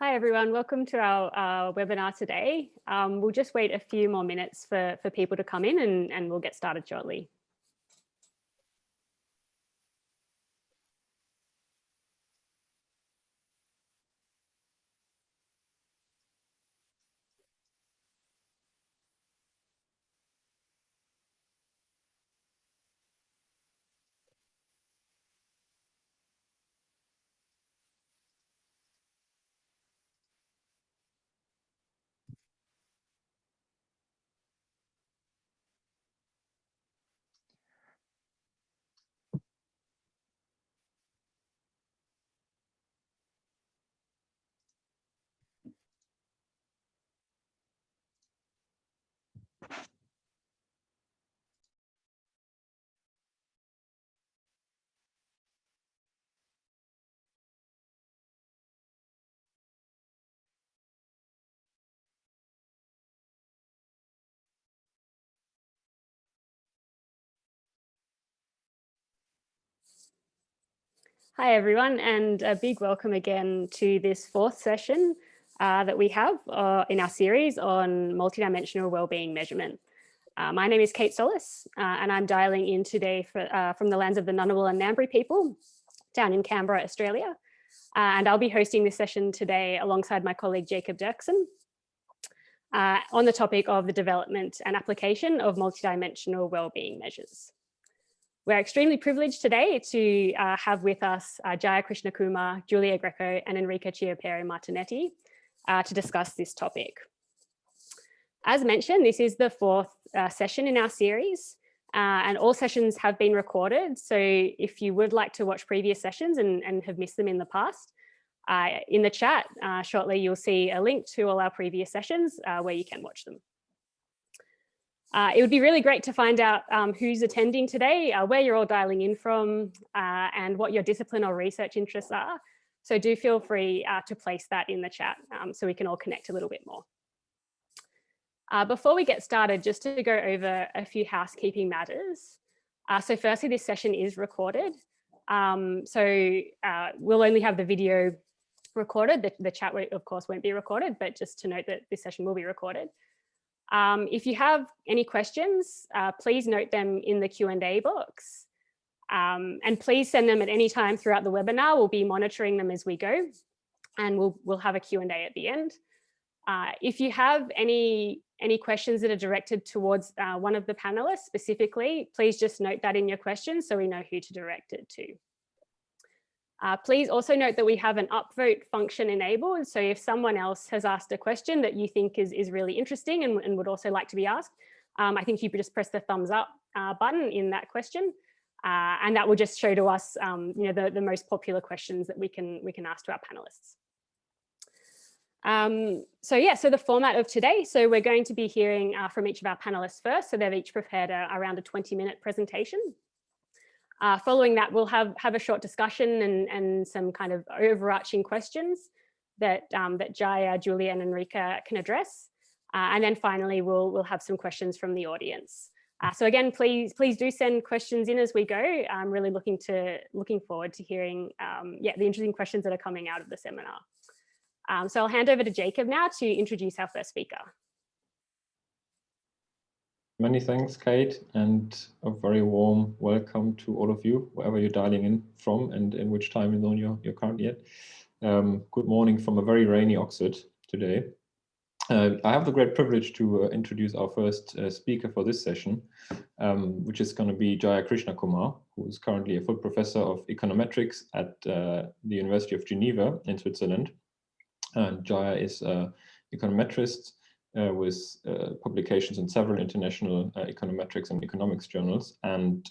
Hi everyone, welcome to our webinar today. We'll just wait a few more minutes for people to come in and we'll get started shortly. Hi everyone, and a big welcome again to this fourth session that we have in our series on multidimensional wellbeing measurement. My name is Kate Solis and I'm dialing in today from the lands of the Ngunnawal and Ngambri people down in Canberra, Australia. And I'll be hosting this session today alongside my colleague Jacob Dirksen on the topic of the development and application of multidimensional wellbeing measures. We're extremely privileged today to have with us Jaya Krishnakumar, Giulia Greco and Enrica Chiappero-Martinetti to discuss this topic. As mentioned, this is the fourth session in our series and all sessions have been recorded. So if you would like to watch previous sessions and have missed them in the past, in the chat shortly you'll see a link to all our previous sessions where you can watch them. It would be really great to find out who's attending today, where you're all dialing in from, and what your discipline or research interests are. So do feel free to place that in the chat so we can all connect a little bit more. Before we get started, just to go over a few housekeeping matters. So firstly, this session is recorded. We'll only have the video recorded. The chat, of course, won't be recorded, but just to note that this session will be recorded. If you have any questions, please note them in the Q&A box and please send them at any time throughout the webinar. We'll be monitoring them as we go and we'll have a Q&A at the end. If you have any questions that are directed towards one of the panelists specifically, please just note that in your questions so we know who to direct it to. Please also note that we have an upvote function enabled. So if someone else has asked a question that you think is really interesting and would also like to be asked, I think you could just press the thumbs up button in that question. And that will just show to us the most popular questions that we can ask to our panelists. So the format of today, so we're going to be hearing from each of our panelists first. So they've each prepared around a 20-minute presentation. Following that, we'll have a short discussion and some kind of overarching questions that Jaya, Giulia and Enrica can address. And then finally, we'll have some questions from the audience. So again, please do send questions in as we go. I'm really looking forward to hearing the interesting questions that are coming out of the seminar. So I'll hand over to Jacob now to introduce our first speaker. Many thanks, Kate, and a very warm welcome to all of you, wherever you're dialing in from and in which time zone you're currently at. Good morning from a very rainy Oxford today. I have the great privilege to introduce our first speaker for this session, which is going to be Jaya Krishnakumar, who is currently a full professor of econometrics at the University of Geneva in Switzerland. And Jaya is an econometrist with publications in several international econometrics and economics journals, and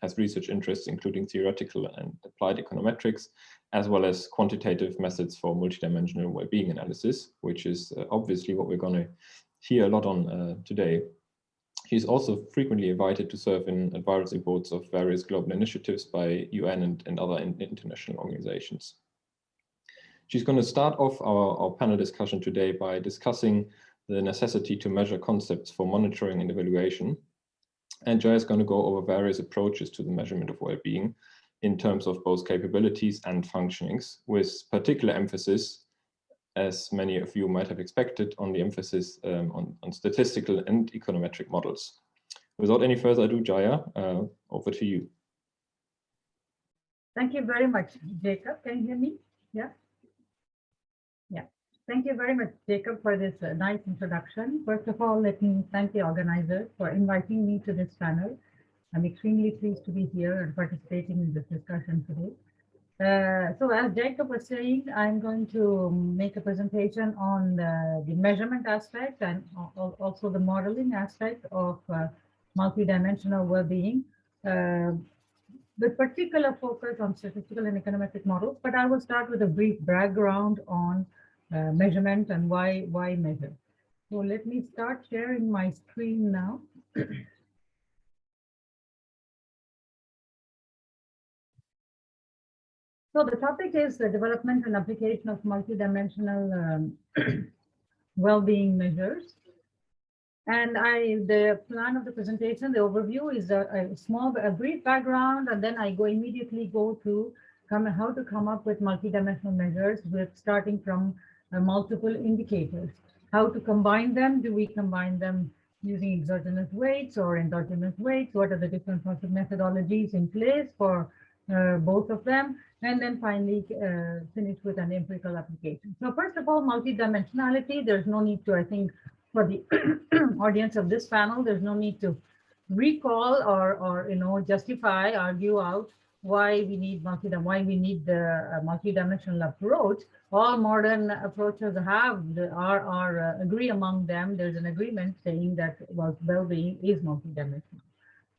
has research interests including theoretical and applied econometrics, as well as quantitative methods for multidimensional well-being analysis, which is obviously what we're going to hear a lot on today. He's also frequently invited to serve in advisory boards of various global initiatives by UN and other international organizations. She's going to start off our panel discussion today by discussing the necessity to measure concepts for monitoring and evaluation. And Jaya is going to go over various approaches to the measurement of well-being in terms of both capabilities and functionings, with particular emphasis as many of you might have expected, on the emphasis on statistical and econometric models. Without any further ado, Jaya, over to you. Thank you very much, Jacob. Can you hear me? Yeah. Yeah. Thank you very much, Jacob, for this nice introduction. First of all, let me thank the organizers for inviting me to this panel. I'm extremely pleased to be here and participating in this discussion today. So as Jacob was saying, I'm going to make a presentation on the measurement aspect and also the modeling aspect of multidimensional well-being, with particular focus on statistical and econometric models. But I will start with a brief background on measurement and why measure. So let me start sharing my screen now. So the topic is the development and application of multidimensional well-being measures. And the plan of the presentation, the overview is a brief background, and then I immediately go to how to come up with multidimensional measures with starting from multiple indicators. How to combine them? Do we combine them using exogenous weights or endogenous weights? What are the different sorts of methodologies in place for both of them? And then finally finish with an empirical application. So first of all, multidimensionality, there's no need to, I think, for the audience of this panel, there's no need to recall or justify, argue out why we need the multidimensional approach. All modern approaches agree among them. There's an agreement saying that well-being is multidimensional.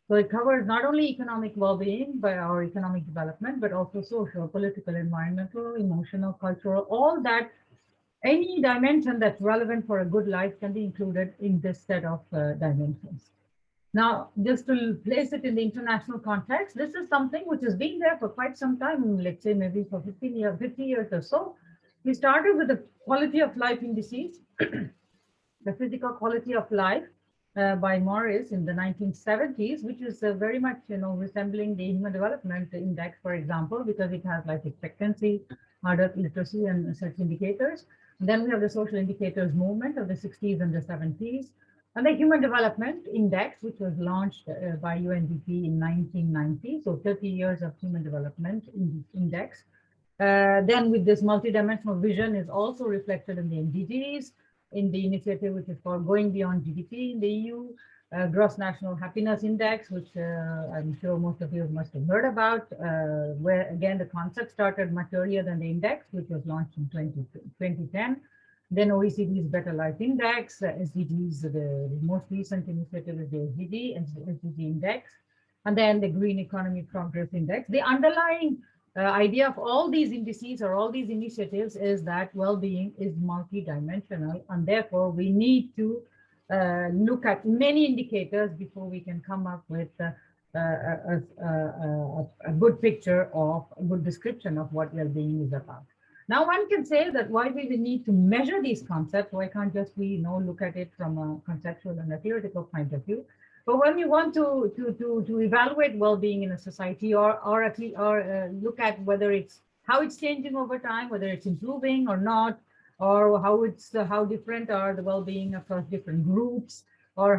So it covers not only economic well-being or economic development, but also social, political, environmental, emotional, cultural, all that. Any dimension that's relevant for a good life can be included in this set of dimensions. Now, just to place it in the international context, this is something which has been there for quite some time, let's say maybe for 50 years or so. We started with the quality of life indices, the physical quality of life by Morris in the 1970s, which is very much resembling the Human Development Index, for example, because it has life expectancy, adult literacy, and such indicators. And then we have the social indicators movement of the 60s and the 70s, and the Human Development Index, which was launched by UNDP in 1990, so 30 years of Human Development Index. Then with this multidimensional vision is also reflected in the MDGs, in the initiative which is called Going Beyond GDP in the EU, Gross National Happiness Index, which I'm sure most of you must have heard about, where again the concept started much earlier than the index, which was launched in 2010. Then OECD's Better Life Index, SDGs, the most recent initiative is the SDG Index, and then the Green Economy Progress Index. The underlying idea of all these indices or all these initiatives is that well-being is multidimensional, and therefore we need to look at many indicators before we can come up with a good picture of a good description of what well-being is about. Now, one can say that why do we need to measure these concepts? Why can't just we look at it from a conceptual and a theoretical point of view? But when we want to evaluate well-being in a society, or look at how it's changing over time, whether it's improving or not, or how different are the well-being across different groups, or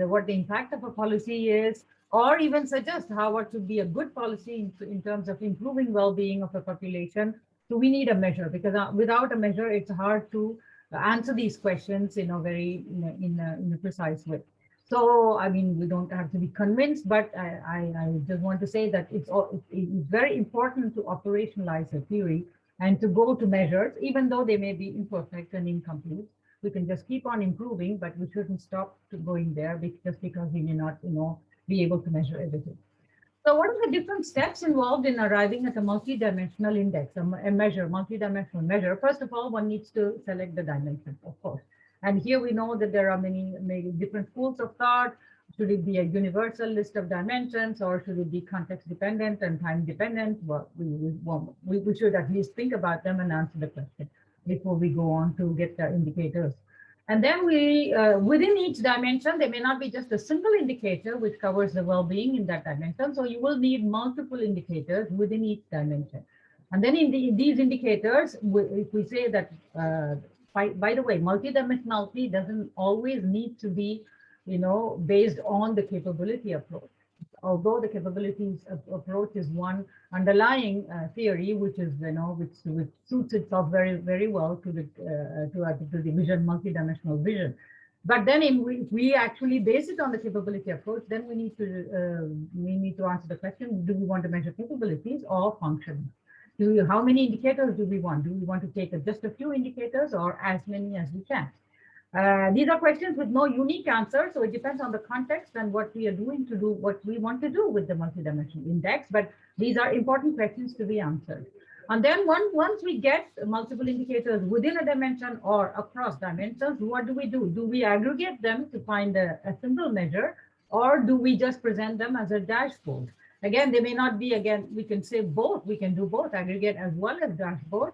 what the impact of a policy is, or even suggest what would be a good policy in terms of improving well-being of a population. So we need a measure, because without a measure, it's hard to answer these questions in a precise way. So, I mean, we don't have to be convinced, but I just want to say that it's very important to operationalize a theory and to go to measures, even though they may be imperfect and incomplete. We can just keep on improving, but we shouldn't stop going there just because we may not, be able to measure everything. So what are the different steps involved in arriving at a multidimensional index, multidimensional measure? First of all, one needs to select the dimension, of course. And here we know that there are many different schools of thought. Should it be a universal list of dimensions, or should it be context dependent and time dependent? Well, we should at least think about them and answer the question before we go on to get the indicators. And then within each dimension, there may not be just a single indicator which covers the well-being in that dimension. So you will need multiple indicators within each dimension. And then in these indicators, if we say that, by the way, multidimensionality doesn't always need to be, based on the capability approach. Although the capabilities approach is one underlying theory, which is, which suits itself very, very well to the vision, multidimensional vision. But then if we actually base it on the capability approach, then we need to answer the question, do we want to measure capabilities or functions? How many indicators do we want? Do we want to take just a few indicators or as many as we can? These are questions with no unique answer, so it depends on the context and what we are doing to do what we want to do with the multidimensional index, but these are important questions to be answered. And then once we get multiple indicators within a dimension or across dimensions, what do? Do we aggregate them to find a single measure, or do we just present them as a dashboard? Again, they may not be, we can say both, we can do both, aggregate as well as dashboard.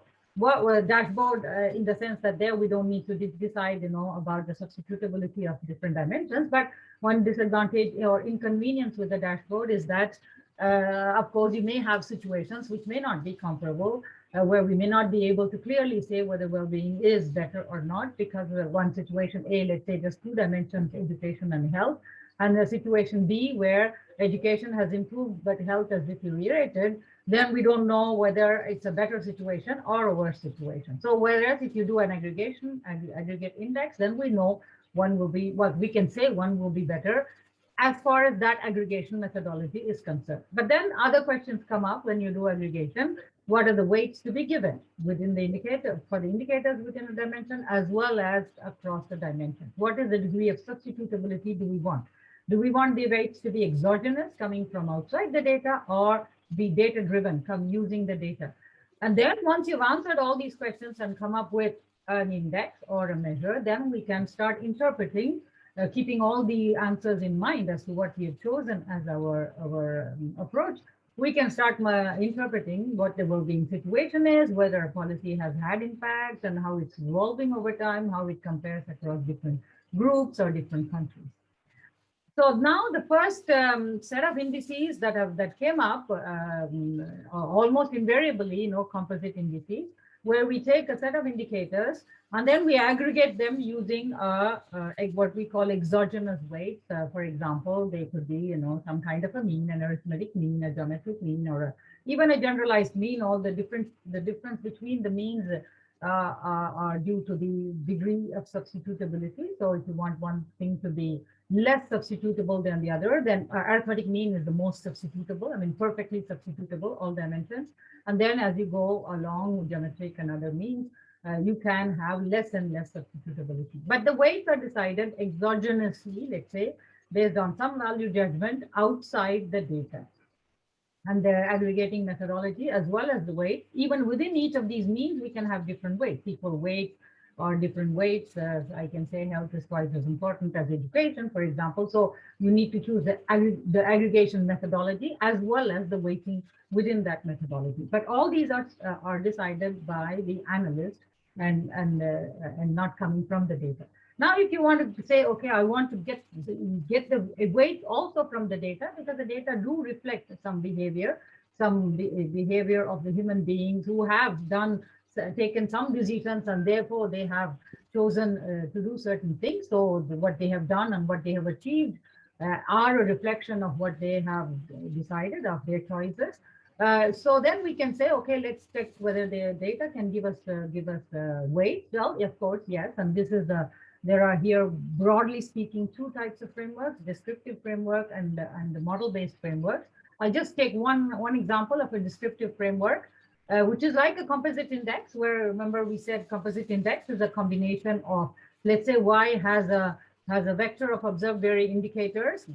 Dashboard in the sense that there we don't need to decide, about the substitutability of different dimensions. But one disadvantage or inconvenience with the dashboard is that, of course, you may have situations which may not be comparable, where we may not be able to clearly say whether well-being is better or not, because one situation A, let's say just 2 dimensions, education and health, and the situation B, where education has improved but health has deteriorated, then we don't know whether it's a better situation or a worse situation. So whereas if you do an aggregate index, then we know one will be, we can say one will be better as far as that aggregation methodology is concerned. But then other questions come up when you do aggregation. What are the weights to be given within the indicator, for the indicators within a dimension as well as across the dimension? What is the degree of substitutability do we want? Do we want the weights to be exogenous, coming from outside the data, or be data driven, come using the data? And then once you've answered all these questions and come up with an index or a measure, then we can start interpreting, keeping all the answers in mind as to what we have chosen as our approach. We can start interpreting what the well-being situation is, whether a policy has had impact and how it's evolving over time, how it compares across different groups or different countries. So now the first set of indices that came up almost invariably, composite indices, where we take a set of indicators and then we aggregate them using what we call exogenous weights. For example, they could be, some kind of a mean, an arithmetic mean, a geometric mean, or even a generalized mean. All the difference between the means are due to the degree of substitutability. So if you want one thing to be less substitutable than the other, then arithmetic mean is the most substitutable, perfectly substitutable, all dimensions. And then as you go along geometric and other means, you can have less and less substitutability. But the weights are decided exogenously, let's say, based on some value judgment outside the data. And the aggregating methodology as well as the weight, even within each of these means, we can have different weights, equal weights or different weights. I can say health is twice as important as education, for example. So you need to choose the aggregation methodology as well as the weighting within that methodology. But all these are decided by the analyst and not coming from the data. Now, if you want to say, okay, I want to get the weight also from the data, because the data do reflect some behavior of the human beings who have taken some decisions, and therefore they have chosen to do certain things. So what they have done and what they have achieved are a reflection of what they have decided, of their choices. So then we can say, okay, let's check whether the data can give us weight. Well, of course, yes, and this is there are here, broadly speaking, 2 types of frameworks: descriptive framework and the model-based framework. I'll just take one example of a descriptive framework, which is like a composite index, where, remember, we said composite index is a combination of, let's say, Y has a vector of observed variable indicators,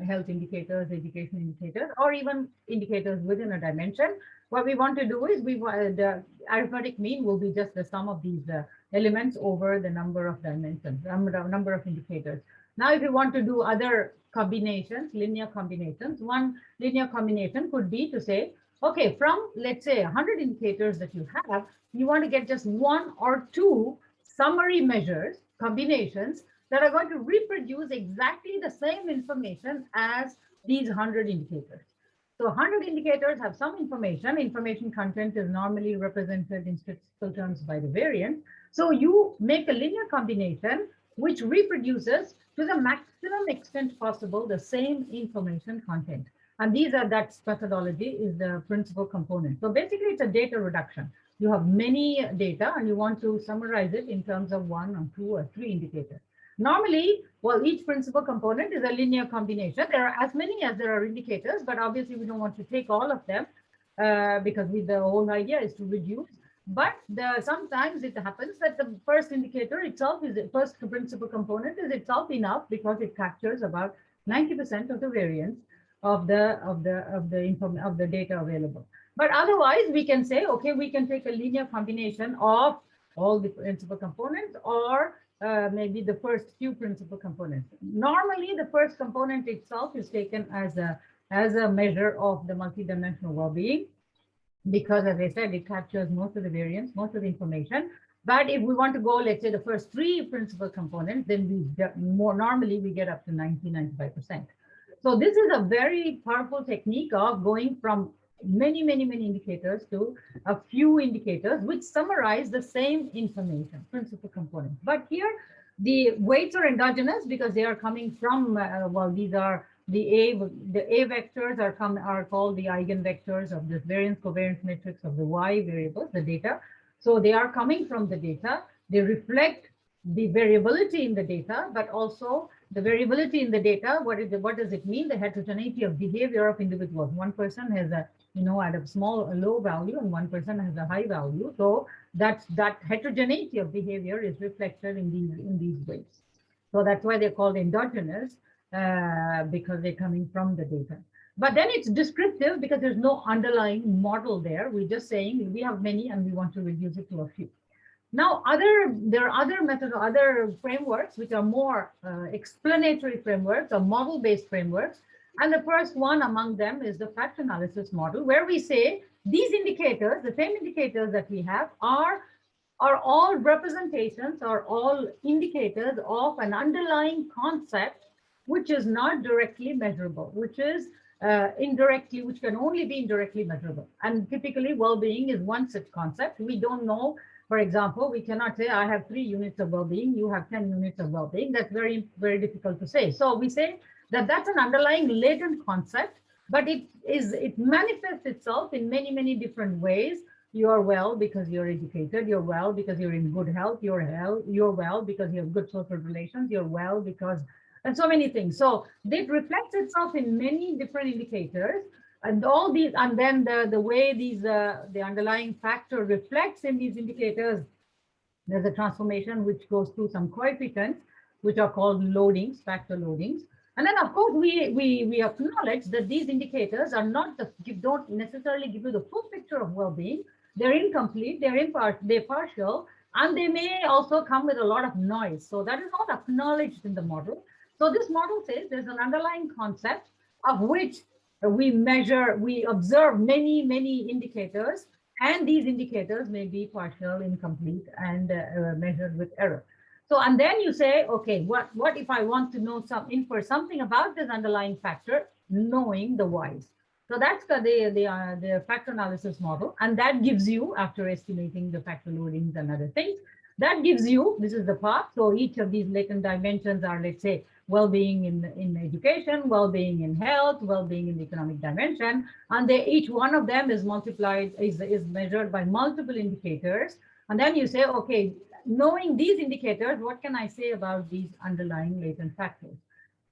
health indicators, education indicators, or even indicators within a dimension. What we want to do is the arithmetic mean will be just the sum of these elements over the number of dimensions, number of indicators. Now, if you want to do other combinations, linear combinations, one linear combination could be to say, okay, from, let's say, 100 indicators that you have, you want to get just 1 or 2 summary measures, combinations, that are going to reproduce exactly the same information as these 100 indicators. So 100 indicators have some information. Information content is normally represented in statistical terms by the variance. So you make a linear combination which reproduces to the maximum extent possible the same information content. And that methodology is the principal component. So basically it's a data reduction. You have many data and you want to summarize it in terms of 1 or 2 or 3 indicators. Normally, well, each principal component is a linear combination. There are as many as there are indicators, but obviously we don't want to take all of them because the whole idea is to reduce. But sometimes it happens that the first indicator itself is the first principal component is itself enough because it captures about 90% of the variance of the data available. But otherwise, we can say, okay, we can take a linear combination of all the principal components, or maybe the first few principal components. Normally, the first component itself is taken as a measure of the multidimensional well-being, because, as I said, it captures most of the variance, most of the information. But if we want to go, let's say, the first 3 principal components, then normally we get up to 90–95%. So this is a very powerful technique of going from many indicators to a few indicators which summarize the same information, principal components. But here the weights are endogenous because they are coming from well, these are the A vectors are called the eigenvectors of this variance covariance matrix of the Y variables, the data. So they are coming from the data. They reflect the variability in the data, but also the variability in the data. What does it mean? The heterogeneity of behavior of individuals. One person has a at a low value, and one person has a high value. So that heterogeneity of behavior is reflected in these ways. So that's why they're called endogenous, because they're coming from the data. But then it's descriptive because there's no underlying model there. We're just saying we have many and we want to reduce it to a few. Now, there are other frameworks which are more explanatory frameworks or model-based frameworks. And the first one among them is the fact analysis model, where we say these indicators, the same indicators that we have, are all representations, are all indicators of an underlying concept which is not directly measurable, which is which can only be indirectly measurable. And typically, well-being is one such concept. We don't know. For example, we cannot say I have 3 units of well-being, you have 10 units of well-being. That's very difficult to say. So we say that that's an underlying latent concept, but it manifests itself in many different ways. You are well because you're educated. You're well because you're in good health. You're well because you have good social relations. You're well because, and so many things. So it reflects itself in many different indicators. And all these, and then the way the underlying factor reflects in these indicators, there's a transformation which goes through some coefficients, which are called loadings, factor loadings. And then, of course, we acknowledge that these indicators are don't necessarily give you the full picture of well-being. They're incomplete, they're partial, and they may also come with a lot of noise. So that is not acknowledged in the model. So this model says there's an underlying concept of which we observe many indicators, and these indicators may be partial, incomplete, and measured with error. So, and then you say, okay, what if I want to know infer something about this underlying factor, knowing the whys? So that's the factor analysis model, and that gives you, after estimating the factor loadings and other things, that gives you, this is the path. So each of these latent dimensions are, let's say, well-being in education, well-being in health, well-being in the economic dimension, and each one of them is measured by multiple indicators. And then you say, okay, knowing these indicators, what can I say about these underlying latent factors?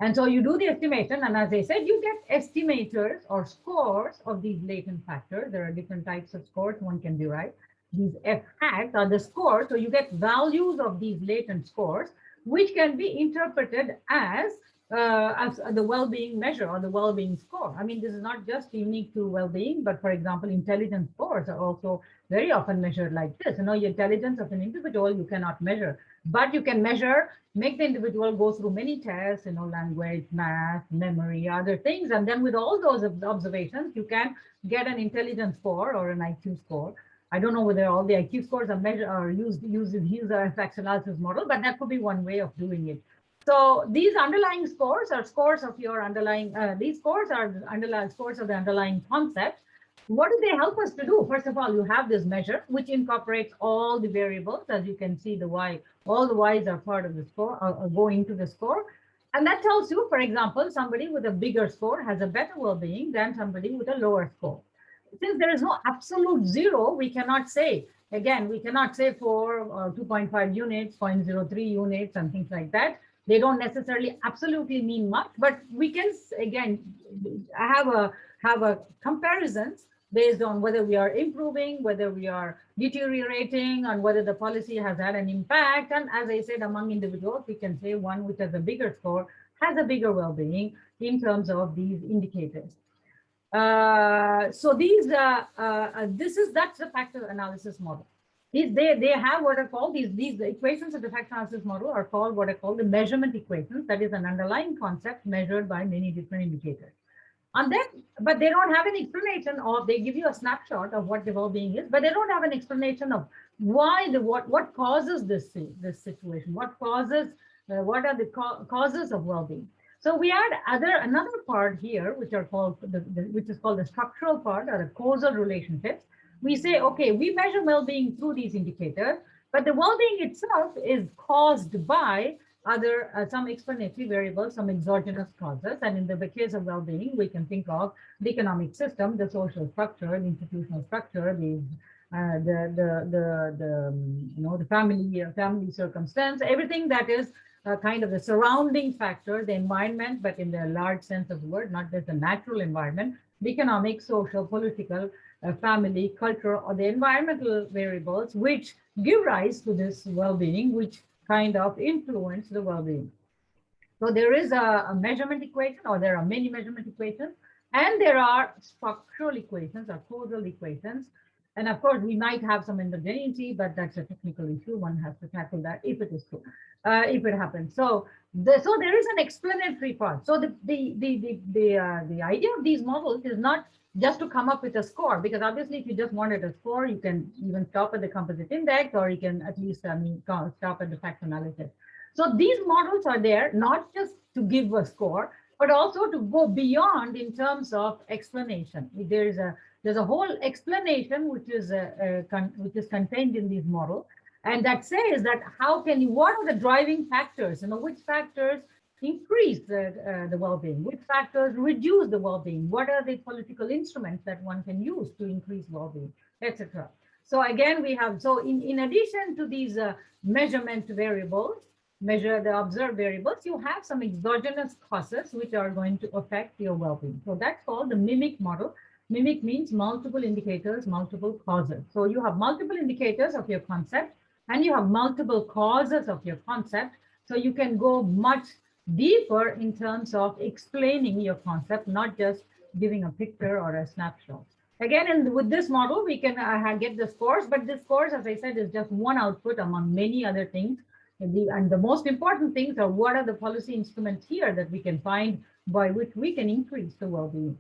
And so you do the estimation, and as I said, you get estimators or scores of these latent factors. There are different types of scores one can derive. These F hats are the scores, so you get values of these latent scores, which can be interpreted as the well-being measure or the well-being score. I mean, this is not just unique to well-being, but for example, intelligence scores are also very often measured like this. You know, the intelligence of an individual you cannot measure, but you can make the individual go through many tests, you know, language, math, memory, other things. And then with all those observations, you can get an intelligence score or an IQ score. I don't know whether all the IQ scores are used as a factor analysis model, but that could be one way of doing it. So these underlying scores are scores of your underlying, these scores are underlying scores of the underlying concept. What do they help us to do? First of all, you have this measure, which incorporates all the variables. As you can see, the Y, all the Y's are part of the score, go into the score. And that tells you, for example, somebody with a bigger score has a better well-being than somebody with a lower score. Since there is no absolute zero, we cannot say, again, we cannot say for 2.5 units, 0.03 units, and things like that. They don't necessarily absolutely mean much, but we can, again, have a comparisons based on whether we are improving, whether we are deteriorating, and whether the policy has had an impact. And as I said, among individuals, we can say one which has a bigger score has a bigger well-being in terms of these indicators. So these, that's the factor analysis model. They have what are called these equations of the factor analysis model are called what are called the measurement equations. That is an underlying concept measured by many different indicators. And then, but they don't have an explanation of, they give you a snapshot of what the well-being is, but they don't have an explanation of why what causes this situation, what causes, what are the causes of well-being. So we add another part here, which are called which is called the structural part or the causal relationships. We say, okay, we measure well-being through these indicators, but the well-being itself is caused by other some explanatory variables, some exogenous causes. And in the case of well-being, we can think of the economic system, the social structure, the institutional structure, the family circumstance, everything that is kind of the surrounding factor, the environment, but in the large sense of the word, not just the natural environment, the economic, social, political, family, culture, or the environmental variables, which give rise to this well-being, which kind of influence the well-being. So there is a measurement equation, or there are many measurement equations, and there are structural equations or causal equations. And of course, we might have some endogeneity, but that's a technical issue. One has to tackle that if it is true, if it happens. So there is an explanatory part. So the idea of these models is not just to come up with a score, because obviously if you just wanted a score, you can even stop at the composite index, or you can at least stop at the factor analysis. So these models are there not just to give a score, but also to go beyond in terms of explanation. There's a whole explanation which is contained in these models, and that says that what are the driving factors, which factors increase the well-being, which factors reduce the well-being, what are the political instruments that one can use to increase well-being, etc. So again, we have, so in addition to these measurement variables, the observed variables, you have some exogenous causes which are going to affect your well-being. So that's called the mimic model. Mimic means multiple indicators, multiple causes. So you have multiple indicators of your concept, and you have multiple causes of your concept. So you can go much deeper in terms of explaining your concept, not just giving a picture or a snapshot. Again, and with this model, we can get the scores, but this scores, as I said, is just one output among many other things. And the most important things are what are the policy instruments here that we can find by which we can increase the well-being.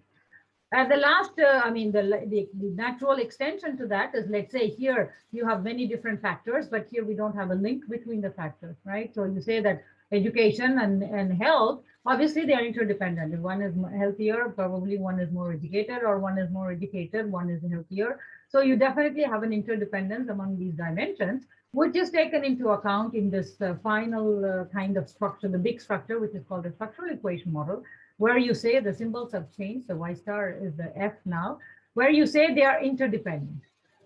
The last, the natural extension to that is, let's say here you have many different factors, but here we don't have a link between the factors, right? So you say that education and health, obviously they are interdependent. If one is healthier, probably one is more educated, or one is more educated, one is healthier. So you definitely have an interdependence among these dimensions, which is taken into account in this final kind of structure, the big structure, which is called the structural equation model, where you say the symbols have changed. The Y star is the F now, where you say they are interdependent.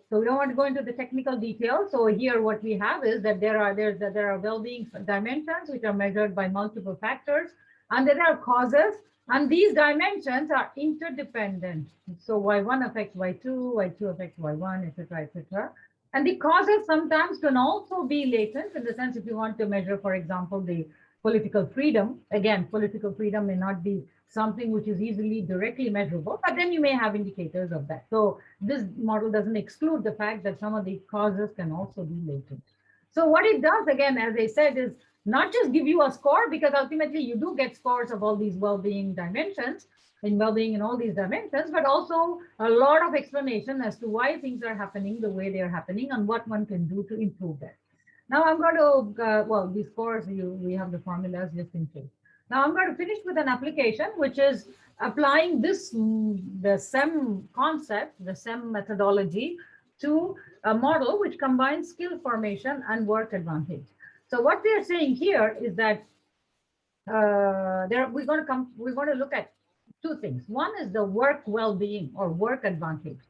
So we don't want to go into the technical details. So here what we have is that there are well-being dimensions which are measured by multiple factors, and there are causes, and these dimensions are interdependent. So Y1 affects Y2, Y2 affects Y1, etc., etc. And the causes sometimes can also be latent, in the sense if you want to measure, for example, the political freedom. Again, political freedom may not be something which is easily directly measurable, but then you may have indicators of that. So this model doesn't exclude the fact that some of the causes can also be latent. So what it does, again, as I said, is not just give you a score, because ultimately you do get scores of all these well-being dimensions, in well-being in all these dimensions, but also a lot of explanation as to why things are happening the way they are happening and what one can do to improve that. Now I'm going to, well, these scores, we have the formulas just in case. Now I'm going to finish with an application, which is applying this, the SEM concept, the SEM methodology to a model which combines skill formation and work advantage. So what we are saying here is that we're going to look at two things. One is the work well-being or work advantage.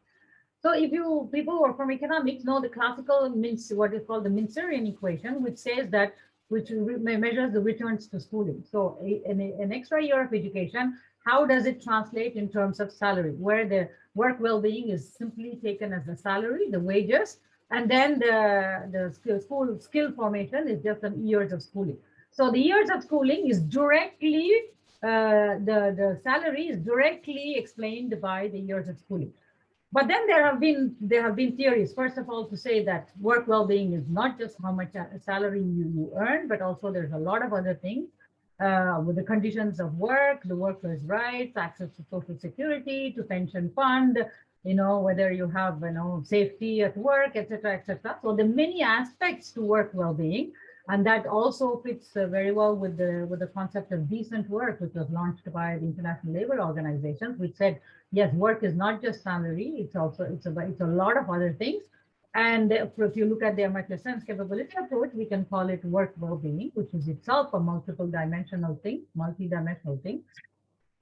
So if people who are from economics know the classical what is called the Mincerian equation, which says that, which measures the returns to schooling. So an extra year of education, how does it translate in terms of salary, where the work well-being is simply taken as the salary, the wages, and then the skill formation is just the years of schooling. So the years of schooling is directly, the salary is directly explained by the years of schooling. But then there have been theories, first of all, to say that work well-being is not just how much salary you earn, but also there's a lot of other things with the conditions of work, the workers' rights, access to social security, to pension fund, whether you have, safety at work, etc., etc. So there are many aspects to work well-being, and that also fits very well with the concept of decent work, which was launched by the International Labour Organization, which said, yes, work is not just salary; it's a lot of other things. And if you look at the Amartya Sen's capability approach, we can call it work well-being, which is itself a multidimensional thing.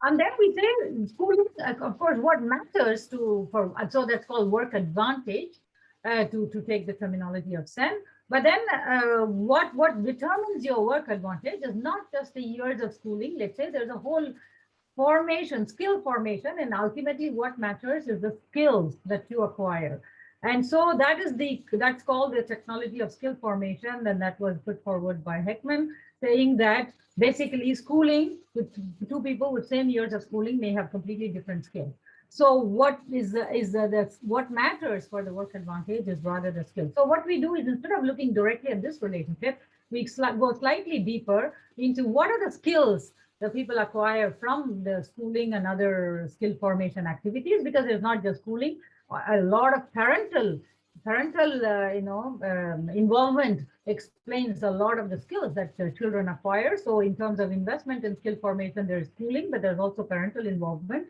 And then we say schooling, of course, what matters so that's called work advantage, to take the terminology of Sen. But then what determines your work advantage is not just the years of schooling. Let's say there's a whole skill formation, and ultimately what matters is the skills that you acquire. And so that's called the technology of skill formation, and that was put forward by Heckman, saying that basically schooling, with two people with same years of schooling, may have completely different skills. So what what matters for the work advantage is rather the skill. So what we do is, instead of looking directly at this relationship, we go slightly deeper into what are the skills that people acquire from the schooling and other skill formation activities, because it's not just schooling. A lot of parental involvement explains a lot of the skills that children acquire. So in terms of investment in skill formation, there's schooling, but there's also parental involvement.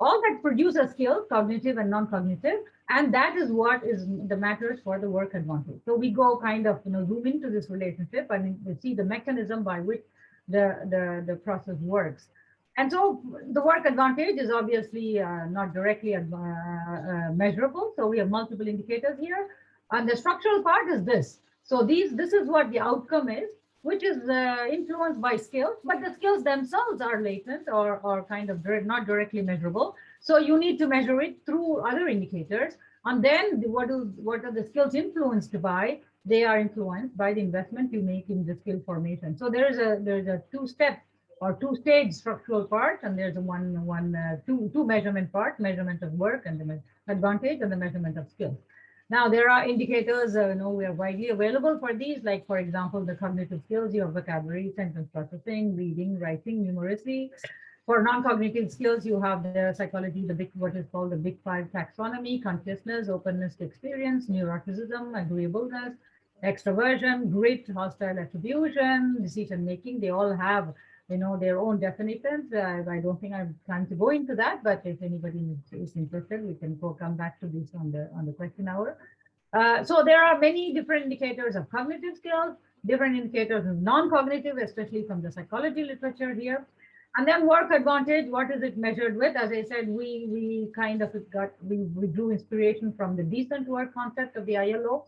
All that produces skills, cognitive and non-cognitive, and that is what is the matters for the work advantage. So we go kind of zoom into this relationship and we see the mechanism by which the process works. And so the work advantage is obviously not directly measurable. So we have multiple indicators here. And the structural part is this. So this is what the outcome is, which is influenced by skills, but the skills themselves are latent or kind of not directly measurable. So you need to measure it through other indicators. And then what are the skills influenced by? They are influenced by the investment you make in the skill formation. So there's a two-step or two-stage structural part, and there's a two measurement part, measurement of work and the advantage, and the measurement of skills. Now there are indicators, we are widely available for these, like for example, the cognitive skills, you have vocabulary, sentence processing, reading, writing, numeracy. For non-cognitive skills, you have the psychology, what is called the Big Five taxonomy: consciousness, openness to experience, neuroticism, agreeableness, extroversion, grit, hostile attribution, decision-making. They all have their own definitions. I don't think I have time to go into that, but if anybody is interested, we can come back to this on the question hour. So there are many different indicators of cognitive skills, different indicators of non-cognitive, especially from the psychology literature here. And then work advantage, what is it measured with? As I said, we drew inspiration from the decent work concept of the ILO.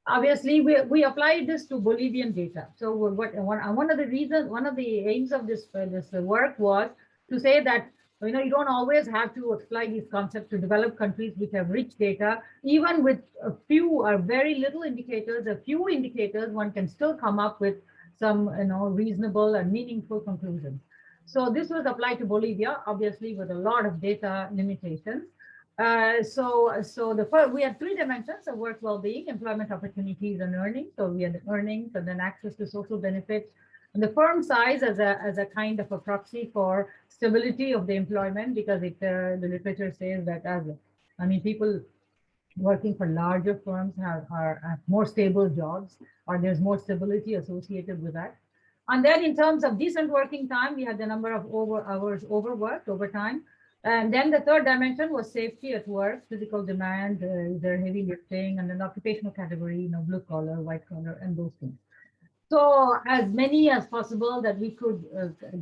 Obviously, we applied this to Bolivian data. So one of the aims of this work was to say that you don't always have to apply these concepts to developed countries which have rich data. Even with a few or very little indicators, a few indicators, one can still come up with some reasonable and meaningful conclusions. So this was applied to Bolivia, obviously with a lot of data limitations. We had three dimensions of work well-being: employment opportunities and earnings. So we had earnings, and then access to social benefits, and the firm size as a kind of a proxy for stability of the employment, because the literature says that people working for larger firms have more stable jobs, or there's more stability associated with that. And then in terms of decent working time, we had the number of hours overworked, overtime. And then the third dimension was safety at work, physical demand, either heavy lifting, and an occupational category, blue collar, white collar, and those things. So as many as possible that we could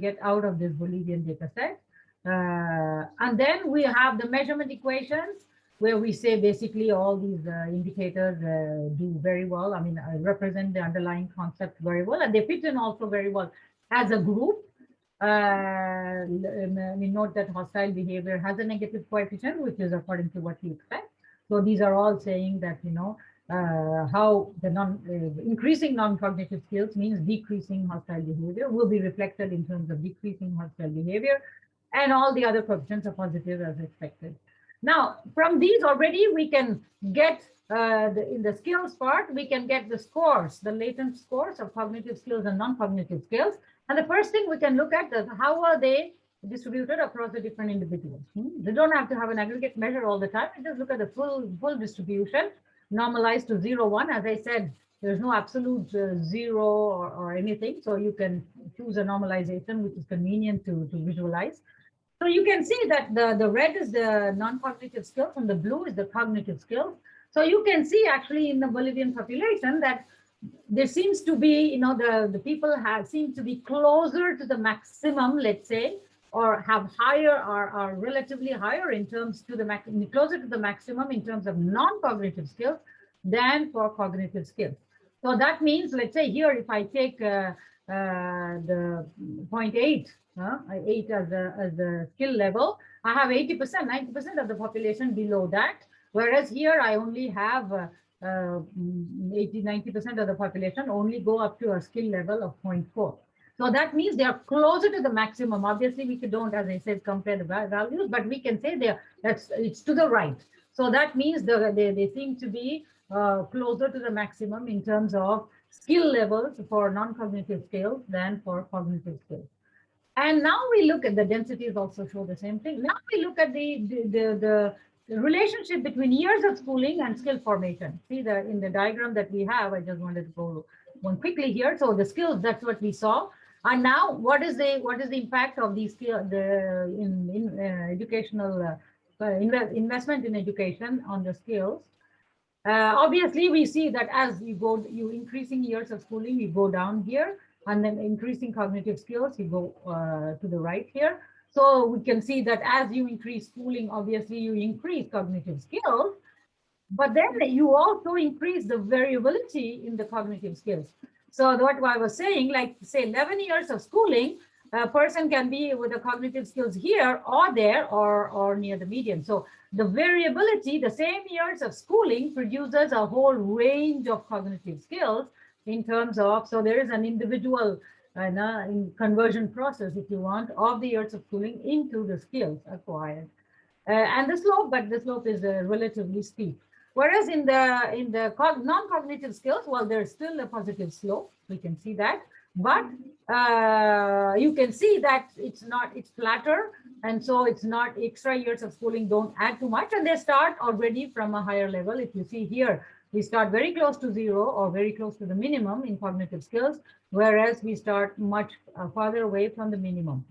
get out of this Bolivian data set. And then we have the measurement equations, where we say basically all these indicators do very well. I mean, represent the underlying concept very well, and they fit in also very well as a group. We note that hostile behavior has a negative coefficient, which is according to what we expect. So these are all saying that, how the increasing non-cognitive skills means decreasing hostile behavior will be reflected in terms of decreasing hostile behavior, and all the other coefficients are positive as expected. Now, from these already, we can get, in the skills part, we can get the scores, the latent scores of cognitive skills and non-cognitive skills. And the first thing we can look at is how are they distributed across the different individuals. They don't have to have an aggregate measure all the time. We just look at the full distribution, normalized to 0, 1. As I said, there's no absolute 0 or anything. So you can choose a normalization, which is convenient to visualize. So you can see that the red is the non-cognitive skills and the blue is the cognitive skills. So you can see actually in the Bolivian population that there seems to be, the people seem to be closer to the maximum, let's say, or have higher, are relatively higher in terms to the closer to the maximum in terms of non-cognitive skills than for cognitive skills. So that means, let's say here, if I take the 0.8, 8 as a skill level, I have 80%, 90% of the population below that. Whereas here I only have 80, 90% of the population only go up to a skill level of 0.4. So that means they are closer to the maximum. Obviously, we don't, as I said, compare the values, but we can say it's to the right. So that means they seem to be closer to the maximum in terms of skill levels for non-cognitive skills than for cognitive skills. And now we look at the densities also show the same thing. Now we look at the relationship between years of schooling and skill formation. See in the diagram that we have, I just wanted to go one quickly here. So the skills, that's what we saw. And now what is the impact of these skills in educational investment in education on the skills? Obviously, we see that as you increasing years of schooling, you go down here, and then increasing cognitive skills, you go to the right here. So we can see that as you increase schooling, obviously you increase cognitive skills, but then you also increase the variability in the cognitive skills. So what I was saying, like say 11 years of schooling, a person can be with the cognitive skills here or there or near the median. So the variability, the same years of schooling produces a whole range of cognitive skills in terms of, so there is an individual conversion process, if you want, of the years of schooling into the skills acquired. And the slope is relatively steep. Whereas in the non-cognitive skills, well, there's still a positive slope. We can see that, but you can see that it's flatter, and so it's not extra years of schooling don't add too much, and they start already from a higher level. If you see here, we start very close to 0 or very close to the minimum in cognitive skills, whereas we start much farther away from the minimum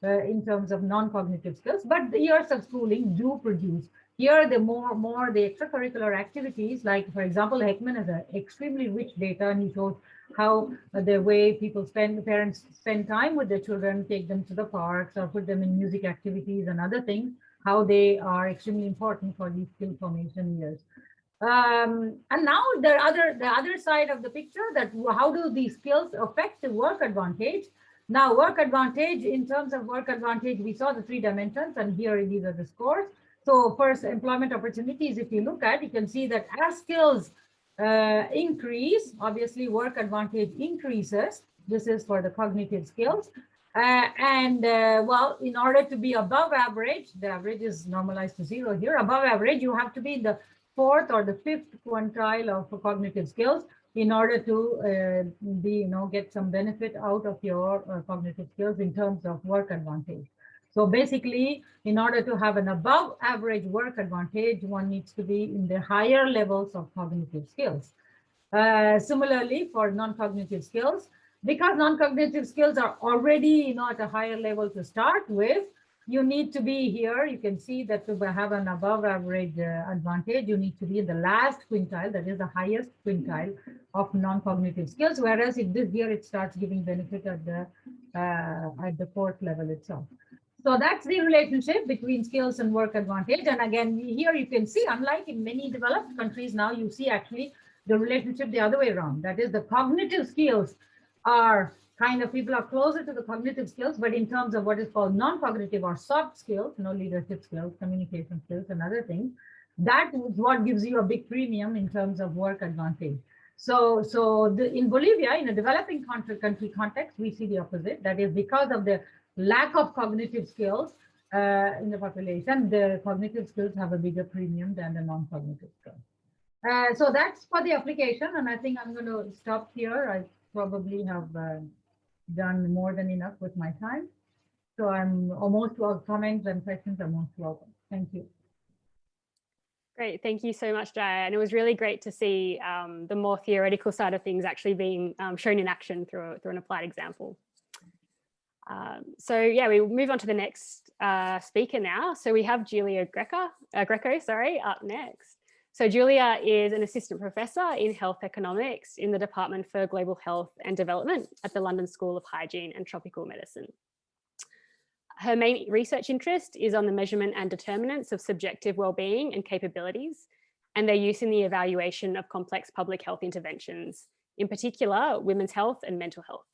in terms of non-cognitive skills. But the years of schooling do produce. Here, the more the extracurricular activities, like for example, Heckman has an extremely rich data, and he shows how the way parents spend time with their children, take them to the parks or put them in music activities and other things, how they are extremely important for these skill formation years. And now the other side of the picture, that how do these skills affect the work advantage? Now, work advantage, in terms of work advantage, we saw the 3 dimensions, and here these are the scores. So first, employment opportunities, if you look at, you can see that as skills increase, obviously work advantage increases. This is for the cognitive skills. Well, in order to be above average, the average is normalized to 0 here. Above average, you have to be in the 4th or the 5th quintile of cognitive skills in order to get some benefit out of your cognitive skills in terms of work advantage. So basically, in order to have an above average work advantage, one needs to be in the higher levels of cognitive skills. Similarly, for non-cognitive skills, because non-cognitive skills are already at a higher level to start with, you need to be here. You can see that to have an above average advantage, you need to be in the last quintile, that is the highest quintile of non-cognitive skills. Whereas if this year it starts giving benefit at the fourth level itself. So that's the relationship between skills and work advantage. And again, here you can see, unlike in many developed countries now, you see actually the relationship the other way around. That is, the cognitive skills are kind of, people are closer to the cognitive skills, but in terms of what is called non-cognitive or soft skills, leadership skills, communication skills, and other things, that is what gives you a big premium in terms of work advantage. So in Bolivia, in a developing country context, we see the opposite. That is, because of the lack of cognitive skills in the population, the cognitive skills have a bigger premium than the non-cognitive skills. So that's for the application, and I think I'm going to stop here. I probably have done more than enough with my time. So I'm almost to all comments and questions are most welcome. Thank you. Great, thank you so much, Jaya. And it was really great to see the more theoretical side of things actually being shown in action through an applied example. So yeah, we will move on to the next speaker now. So we have Giulia Greco, up next. So Giulia is an assistant professor in health economics in the Department for Global Health and Development at the London School of Hygiene and Tropical Medicine. Her main research interest is on the measurement and determinants of subjective well-being and capabilities, and their use in the evaluation of complex public health interventions, in particular, women's health and mental health.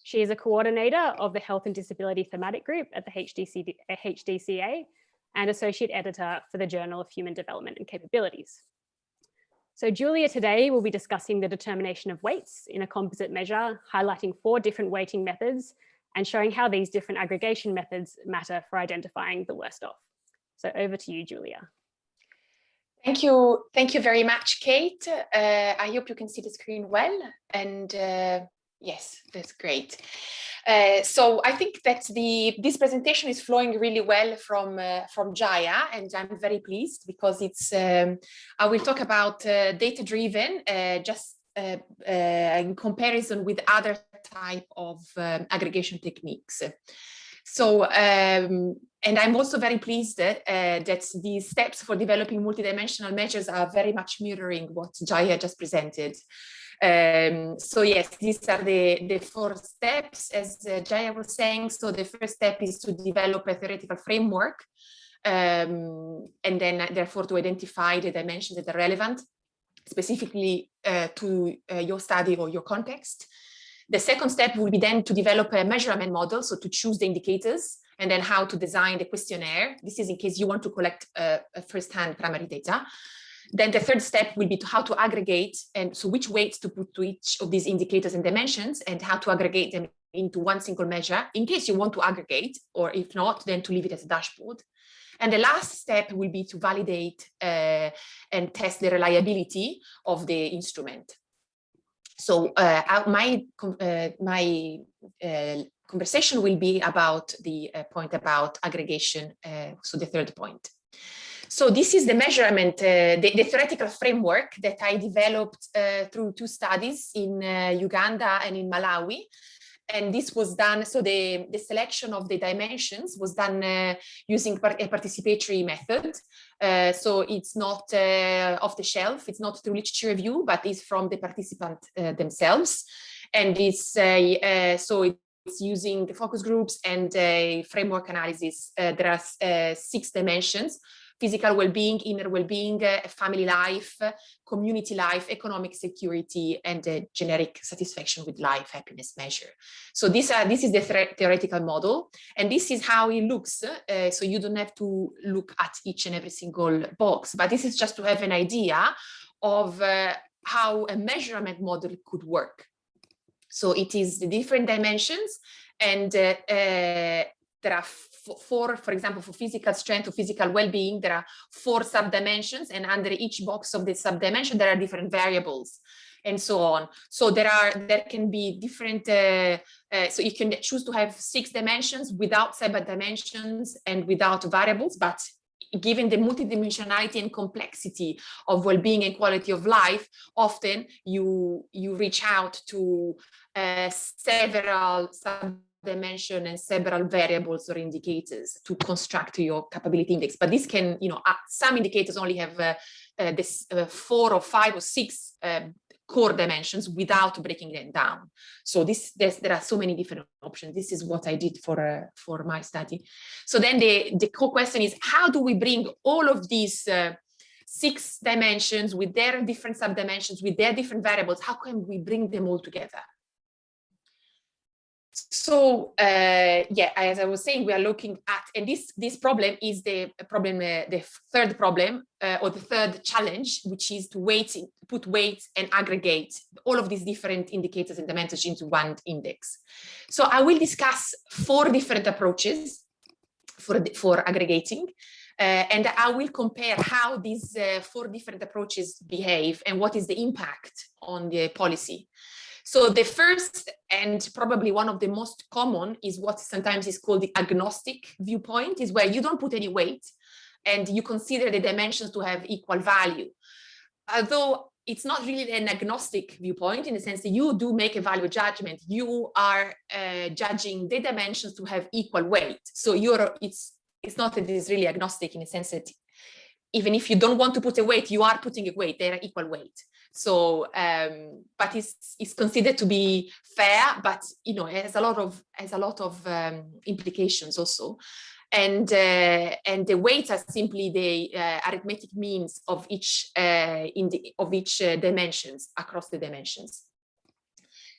She is a coordinator of the Health and Disability Thematic Group at the HDCA and associate editor for the Journal of Human Development and Capabilities. So Giulia today will be discussing the determination of weights in a composite measure, highlighting 4 different weighting methods and showing how these different aggregation methods matter for identifying the worst off. So over to you, Giulia. Thank you very much, Kate. I hope you can see the screen well, and yes, that's great. So I think that this presentation is flowing really well from Jaya, and I'm very pleased because it's I will talk about data-driven, just in comparison with other type of aggregation techniques. So and I'm also very pleased that these steps for developing multidimensional measures are very much mirroring what Jaya just presented. So yes, these are the 4 steps, as Jaya was saying. So the first step is to develop a theoretical framework, and then therefore to identify the dimensions that are relevant, specifically to your study or your context. The second step will be then to develop a measurement model, so to choose the indicators, and then how to design the questionnaire. This is in case you want to collect first-hand primary data. Then the third step will be how to aggregate, and so which weights to put to each of these indicators and dimensions, and how to aggregate them into one single measure in case you want to aggregate, or if not, then to leave it as a dashboard. And the last step will be to validate and test the reliability of the instrument. So my conversation will be about the point about aggregation, so the third point. So this is the measurement, the theoretical framework that I developed through 2 studies in Uganda and in Malawi. And this was done, so the selection of the dimensions was done using a participatory method. So it's not off the shelf, it's not through literature review, but it's from the participant themselves. And it's so it's using the focus groups and framework analysis. There are 6 dimensions: physical well-being, inner well-being, family life, community life, economic security, and generic satisfaction with life happiness measure. So this is the theoretical model, and this is how it looks. So you don't have to look at each and every single box, but this is just to have an idea of how a measurement model could work. So it is the different dimensions, and there are 4, for example, for physical strength or physical well-being, there are 4 subdimensions, and under each box of the subdimension, there are different variables, and so on. So there can be different So you can choose to have 6 dimensions without separate dimensions and without variables, but given the multidimensionality and complexity of well-being and quality of life, often you reach out to several sub-dimensions and several variables or indicators to construct your capability index. But this can, some indicators only have this 4 or 5 or 6 core dimensions without breaking them down. So there are so many different options. This is what I did for my study. So then the core question is, how do we bring all of these 6 dimensions with their different sub-dimensions, with their different variables, how can we bring them all together? So yeah, as I was saying, we are looking at, and this problem is the third problem or the third challenge, which is to put weights and aggregate all of these different indicators and dimensions into one index. So I will discuss 4 different approaches for aggregating. And I will compare how these 4 different approaches behave and what is the impact on the policy. So the first, and probably one of the most common, is what sometimes is called the agnostic viewpoint, is where you don't put any weight and you consider the dimensions to have equal value. Although it's not really an agnostic viewpoint in the sense that you do make a value judgment, you are judging the dimensions to have equal weight. So it's not that it is really agnostic in the sense that even if you don't want to put a weight, you are putting a weight, they are equal weight. So, but it's considered to be fair, but it has a lot of implications also, and the weights are simply the arithmetic means of each dimensions across the dimensions.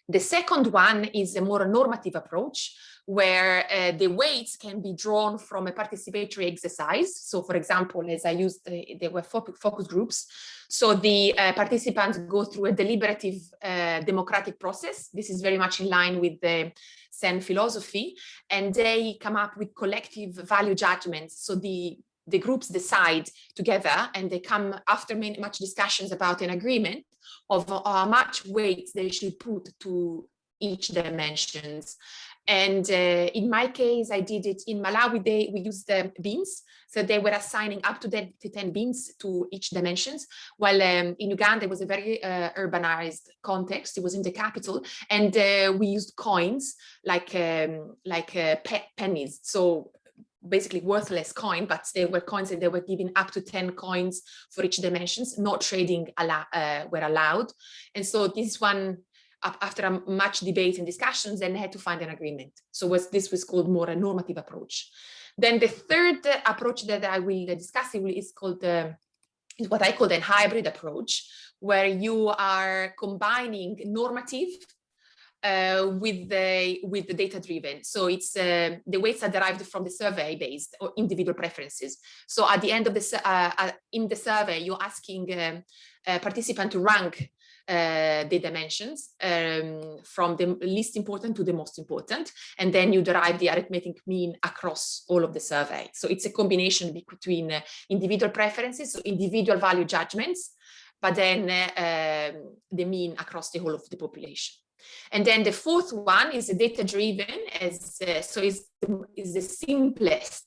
The second one is a more normative approach, where the weights can be drawn from a participatory exercise. So for example, as I used, there were focus groups. So the participants go through a deliberative democratic process. This is very much in line with the Sen philosophy, and they come up with collective value judgments. So the groups decide together, and they come after much discussions about an agreement of how much weight they should put to each dimensions. And in my case, I did it in Malawi. We used beams, so they were assigning up to 10 beams to each dimensions. While in Uganda, it was a very urbanized context. It was in the capital, and we used coins like pennies. So basically worthless coin, but they were coins, and they were giving up to 10 coins for each dimensions. No trading were allowed, and so this one, after much debate and discussions, then they had to find an agreement. So this was called more a normative approach. Then the third approach that I will discuss is called is what I call a hybrid approach, where you are combining normative with the data driven. So it's the weights are derived from the survey based or individual preferences. So at the end of in the survey, you're asking a participant to rank the dimensions from the least important to the most important, and then you derive the arithmetic mean across all of the survey. So it's a combination between individual preferences, so individual value judgments, but then the mean across the whole of the population. And then the fourth one is data-driven, so is the simplest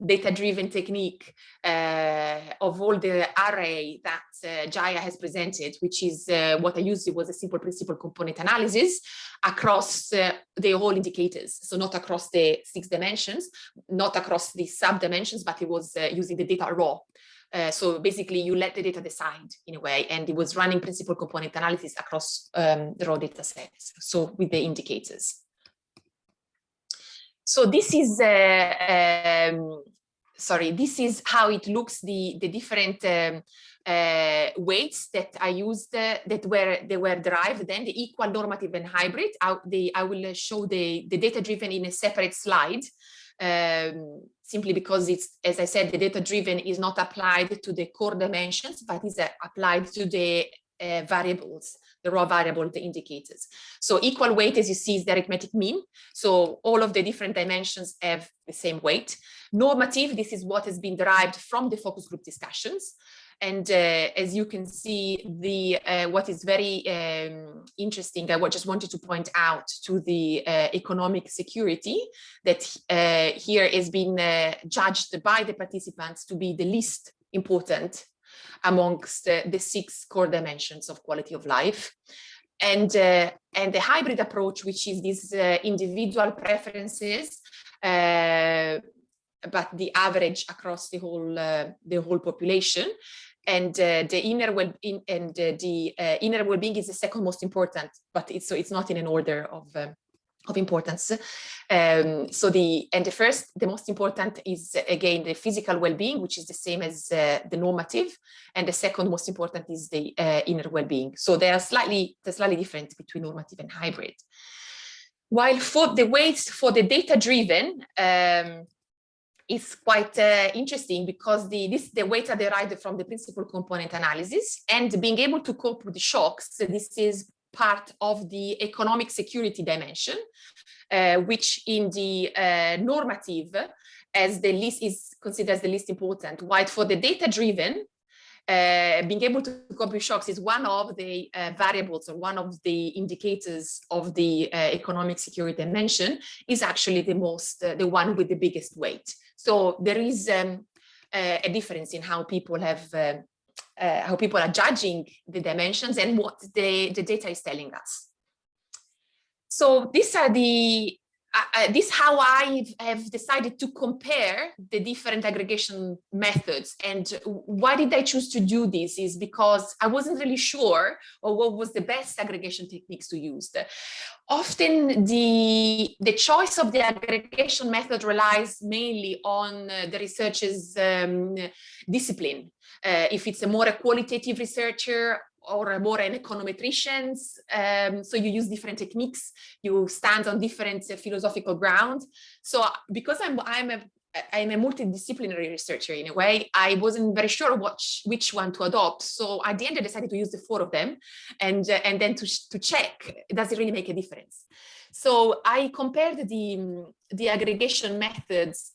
data-driven technique of all the array that Jaya has presented, which is what I used. It was a simple principal component analysis across the whole indicators. So not across the 6 dimensions, not across the sub-dimensions, but it was using the data raw. So basically you let the data decide in a way, and it was running principal component analysis across the raw data sets, so with the indicators. So this is, this is how it looks, the different weights that I used they were derived, then the equal, normative, and hybrid. I will show the data-driven in a separate slide. Simply because it's, as I said, the data-driven is not applied to the core dimensions, but is applied to the variables, the raw variable, the indicators. So equal weight, as you see, is the arithmetic mean. So all of the different dimensions have the same weight. Normative, this is what has been derived from the focus group discussions. And as you can see, what is very interesting, I just wanted to point out to the economic security that here has been judged by the participants to be the least important amongst the 6 core dimensions of quality of life. And the hybrid approach, which is these individual preferences, but the average across the whole population, and the inner well-being inner well-being is the second most important, but it's not in an order of importance. The most important is again the physical well-being, which is the same as the normative, and the second most important is the inner well-being. So they are slightly different between normative and hybrid. While for the weights for the data-driven, is quite interesting because the weights are derived from the principal component analysis, and being able to cope with the shocks. So this is part of the economic security dimension, which in the normative as the least is considered as the least important. While for the data-driven, being able to cope with shocks is one of the variables or one of the indicators of the economic security dimension, is actually the one with the biggest weight. So there is a difference in how people are judging the dimensions and what the data is telling us. So these are this is how I have decided to compare the different aggregation methods. And why did I choose to do this is because I wasn't really sure of what was the best aggregation techniques to use. Often the choice of the aggregation method relies mainly on the researcher's discipline. If it's a more qualitative researcher or more an econometrician, so you use different techniques, you stand on different philosophical ground. So because I'm a multidisciplinary researcher in a way, I wasn't very sure which one to adopt. So at the end, I decided to use the 4 of them, and then to check, does it really make a difference? So I compared the aggregation methods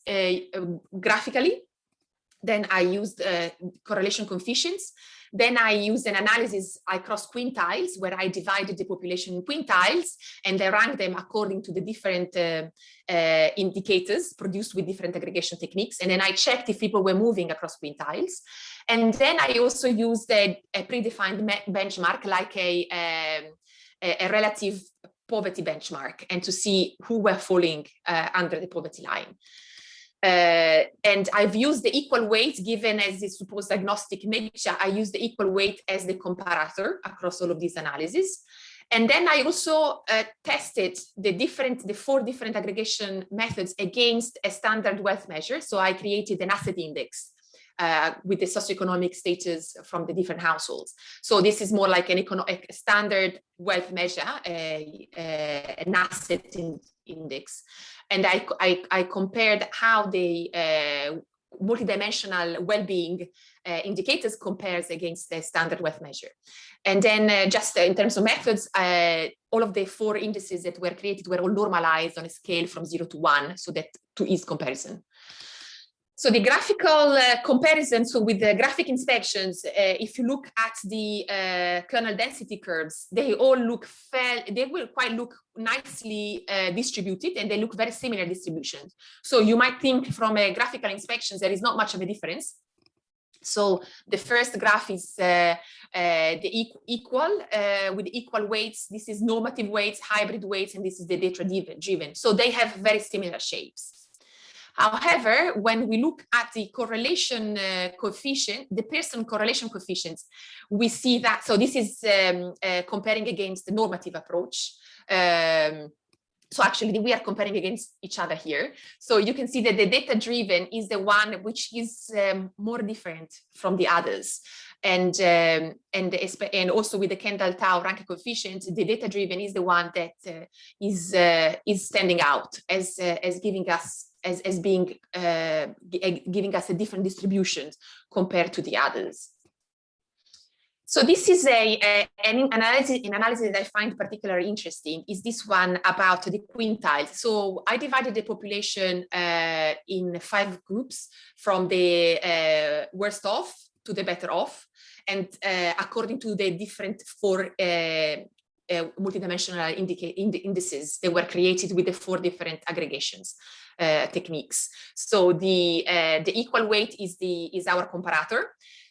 graphically. Then I used correlation coefficients. Then I used an analysis across quintiles, where I divided the population in quintiles and I ranked them according to the different indicators produced with different aggregation techniques. And then I checked if people were moving across quintiles. And then I also used a predefined benchmark, like a relative poverty benchmark, and to see who were falling under the poverty line. And I've used the equal weight given as the supposed diagnostic measure. I use the equal weight as the comparator across all of these analyses. And then I also tested the 4 different aggregation methods against a standard wealth measure. So I created an asset index with the socioeconomic status from the different households. So this is more like a standard wealth measure, an asset index. And I compared how the multidimensional well-being indicators compares against the standard wealth measure. And then just in terms of methods, all of the 4 indices that were created were all normalized on a scale from 0 to 1, so that to ease comparison. So the graphical comparison, so with the graphic inspections, if you look at the kernel density curves, they all look they will quite look nicely distributed, and they look very similar distributions. So you might think from a graphical inspections, there is not much of a difference. So the first graph is the equal with equal weights. This is normative weights, hybrid weights, and this is the data-driven. So they have very similar shapes. However, when we look at the correlation coefficient, the Pearson correlation coefficients, we see that, so this is comparing against the normative approach. So actually we are comparing against each other here. So you can see that the data-driven is the one which is more different from the others. And also with the Kendall-Tau rank coefficient, the data-driven is the one that is standing out as giving us giving us a different distribution compared to the others. So this is an analysis that I find particularly interesting, is this one about the quintiles. So I divided the population in 5 groups, from the worst off to the better off, and according to the different 4 multidimensional indices that were created with the 4 different aggregations techniques. So the equal weight is our comparator.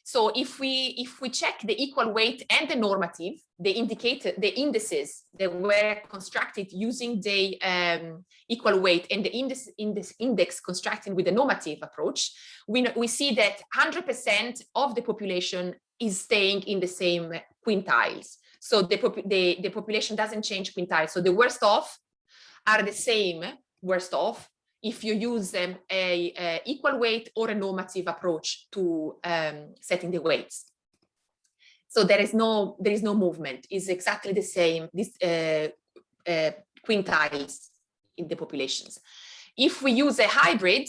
So if we check the equal weight and the normative, the indices that were constructed using the equal weight and the index constructed with the normative approach, we see that 100% of the population is staying in the same quintiles. So the population doesn't change quintiles. So the worst off are the same worst off if you use a equal weight or a normative approach to setting the weights. So there is no movement. It's exactly the same, this quintiles in the populations. If we use a hybrid,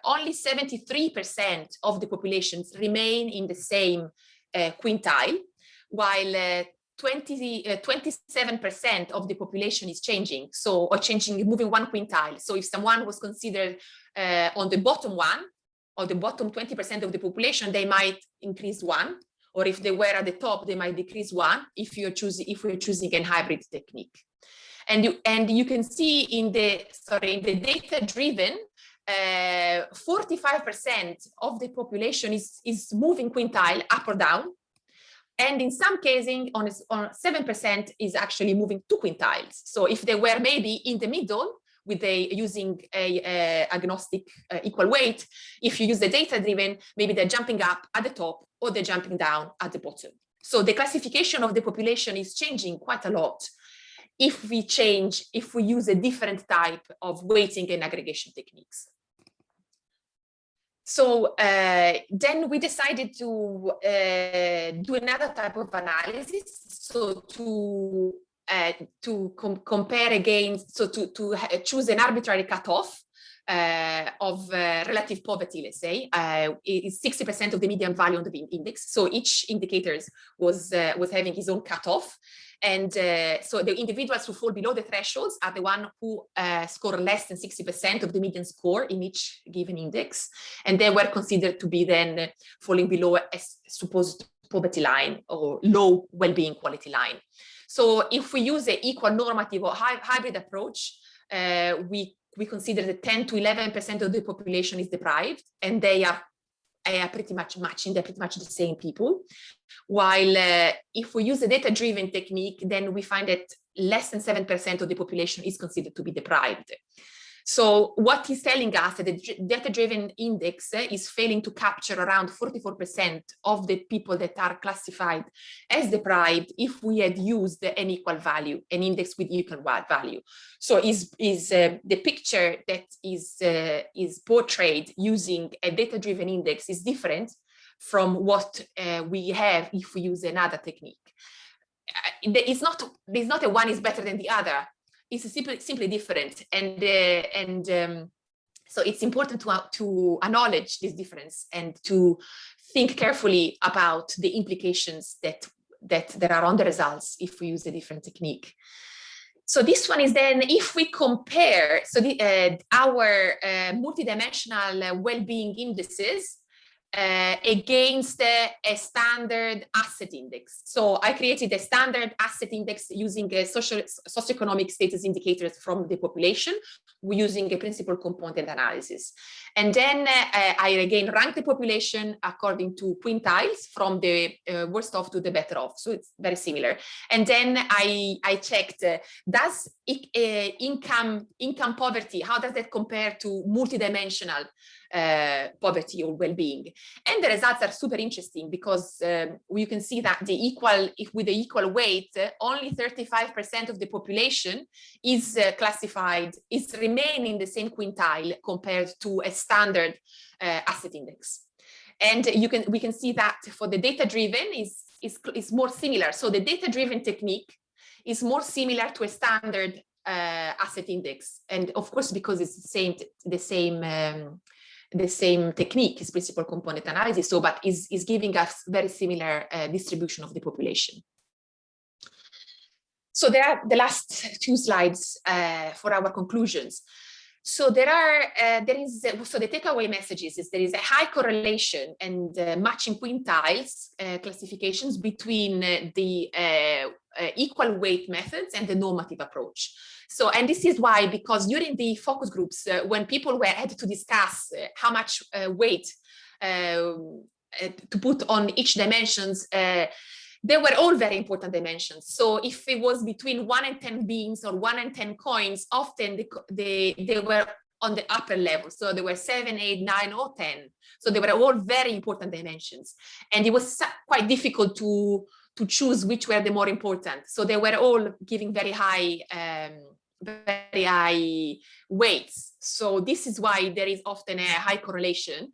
only 73% of the populations remain in the same quintile, while 27% of the population is changing, moving 1 quintile. So if someone was considered on the bottom 1, or the bottom 20% of the population, they might increase 1, or if they were at the top, they might decrease 1 if we're choosing a hybrid technique. And you can see in the data-driven, 45% of the population is moving quintile up or down. And in some cases, on 7% is actually moving 2 quintiles. So if they were maybe in the middle with using a agnostic equal weight, if you use the data-driven, maybe they're jumping up at the top or they're jumping down at the bottom. So the classification of the population is changing quite a lot if we use a different type of weighting and aggregation techniques. So then we decided to do another type of analysis, so to compare against, so to choose an arbitrary cutoff of relative poverty, let's say. It's 60% of the median value on the index. So each indicator was having his own cutoff. And so the individuals who fall below the thresholds are the one who score less than 60% of the median score in each given index. And they were considered to be then falling below a supposed poverty line or low well-being quality line. So if we use an equal normative or hybrid approach, we consider that 10 to 11% of the population is deprived, and they are pretty much matching, they're pretty much the same people. While if we use a data-driven technique, then we find that less than 7% of the population is considered to be deprived. So what he's telling us that the data-driven index is failing to capture around 44% of the people that are classified as deprived if we had used an equal value, an index with equal value. So is the picture that is portrayed using a data-driven index is different from what we have if we use another technique. It's not a one is better than the other. It's simply different, and so it's important to acknowledge this difference and to think carefully about the implications that are on the results if we use a different technique. So this one is then, if we compare our multidimensional well-being indices against a standard asset index. So I created a standard asset index using a socioeconomic status indicators from the population, using a principal component analysis. And then I again rank the population according to quintiles from the worst off to the better off. So it's very similar. And then I checked, does income poverty, how does that compare to multidimensional poverty or well-being? And the results are super interesting because you can see that with the equal weight, only 35% of the population is remain in the same quintile compared to a standard asset index. And we can see that for the data-driven is more similar. So the data-driven technique is more similar to a standard asset index, and of course because it's the same the same technique, is principal component analysis, so but is giving us very similar distribution of the population. So there are the last two slides for our conclusions. So the takeaway messages is there is a high correlation and matching quintiles classifications between the equal weight methods and the normative approach. So, and this is why, because during the focus groups, when people had to discuss how much weight to put on each dimensions, they were all very important dimensions. So if it was between 1 and 10 beans or 1 and 10 coins, often they were on the upper level. So they were 7, 8, 9, or 10. So they were all very important dimensions. And it was quite difficult to choose which were the more important. So they were all giving very high weights. So this is why there is often a high correlation.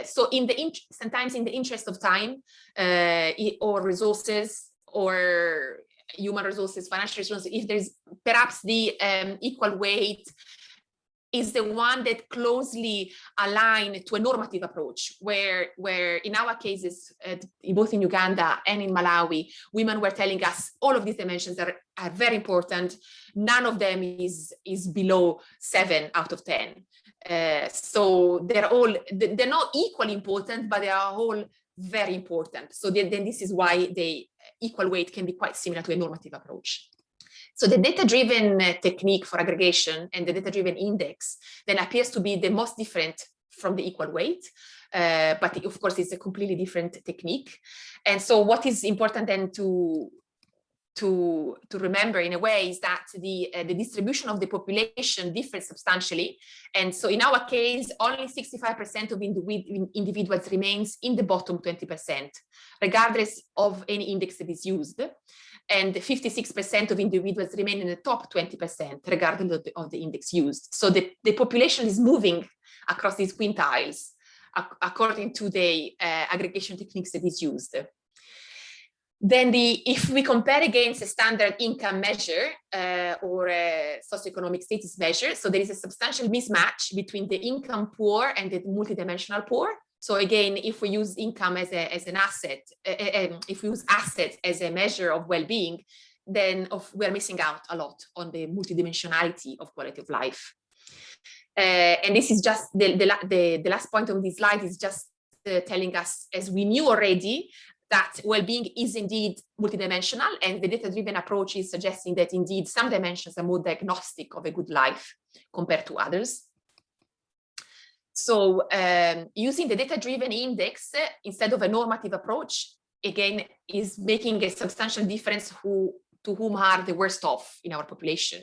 So sometimes in the interest of time or resources or human resources, financial resources, if there's perhaps the equal weight is the one that closely aligned to a normative approach, where in our cases, both in Uganda and in Malawi, women were telling us all of these dimensions are very important. None of them is below 7 out of 10. So they're not equally important, but they are all very important. So then this is why the equal weight can be quite similar to a normative approach. So the data-driven technique for aggregation and the data-driven index then appears to be the most different from the equal weight, but of course it's a completely different technique. And so what is important then to remember in a way is that the distribution of the population differs substantially. And so in our case, only 65% of individuals remains in the bottom 20%, regardless of any index that is used. And 56% of individuals remain in the top 20%, regardless of the index used. So the population is moving across these quintiles according to the aggregation techniques that is used. Then if we compare against a standard income measure or a socioeconomic status measure, so there is a substantial mismatch between the income poor and the multidimensional poor. So again, if we use income as an asset, if we use assets as a measure of well-being, then we're missing out a lot on the multidimensionality of quality of life. And this is just the last point on this slide is just telling us, as we knew already, that well-being is indeed multidimensional, and the data-driven approach is suggesting that indeed some dimensions are more diagnostic of a good life compared to others. So using the data-driven index instead of a normative approach, again, is making a substantial difference to whom are the worst off in our population.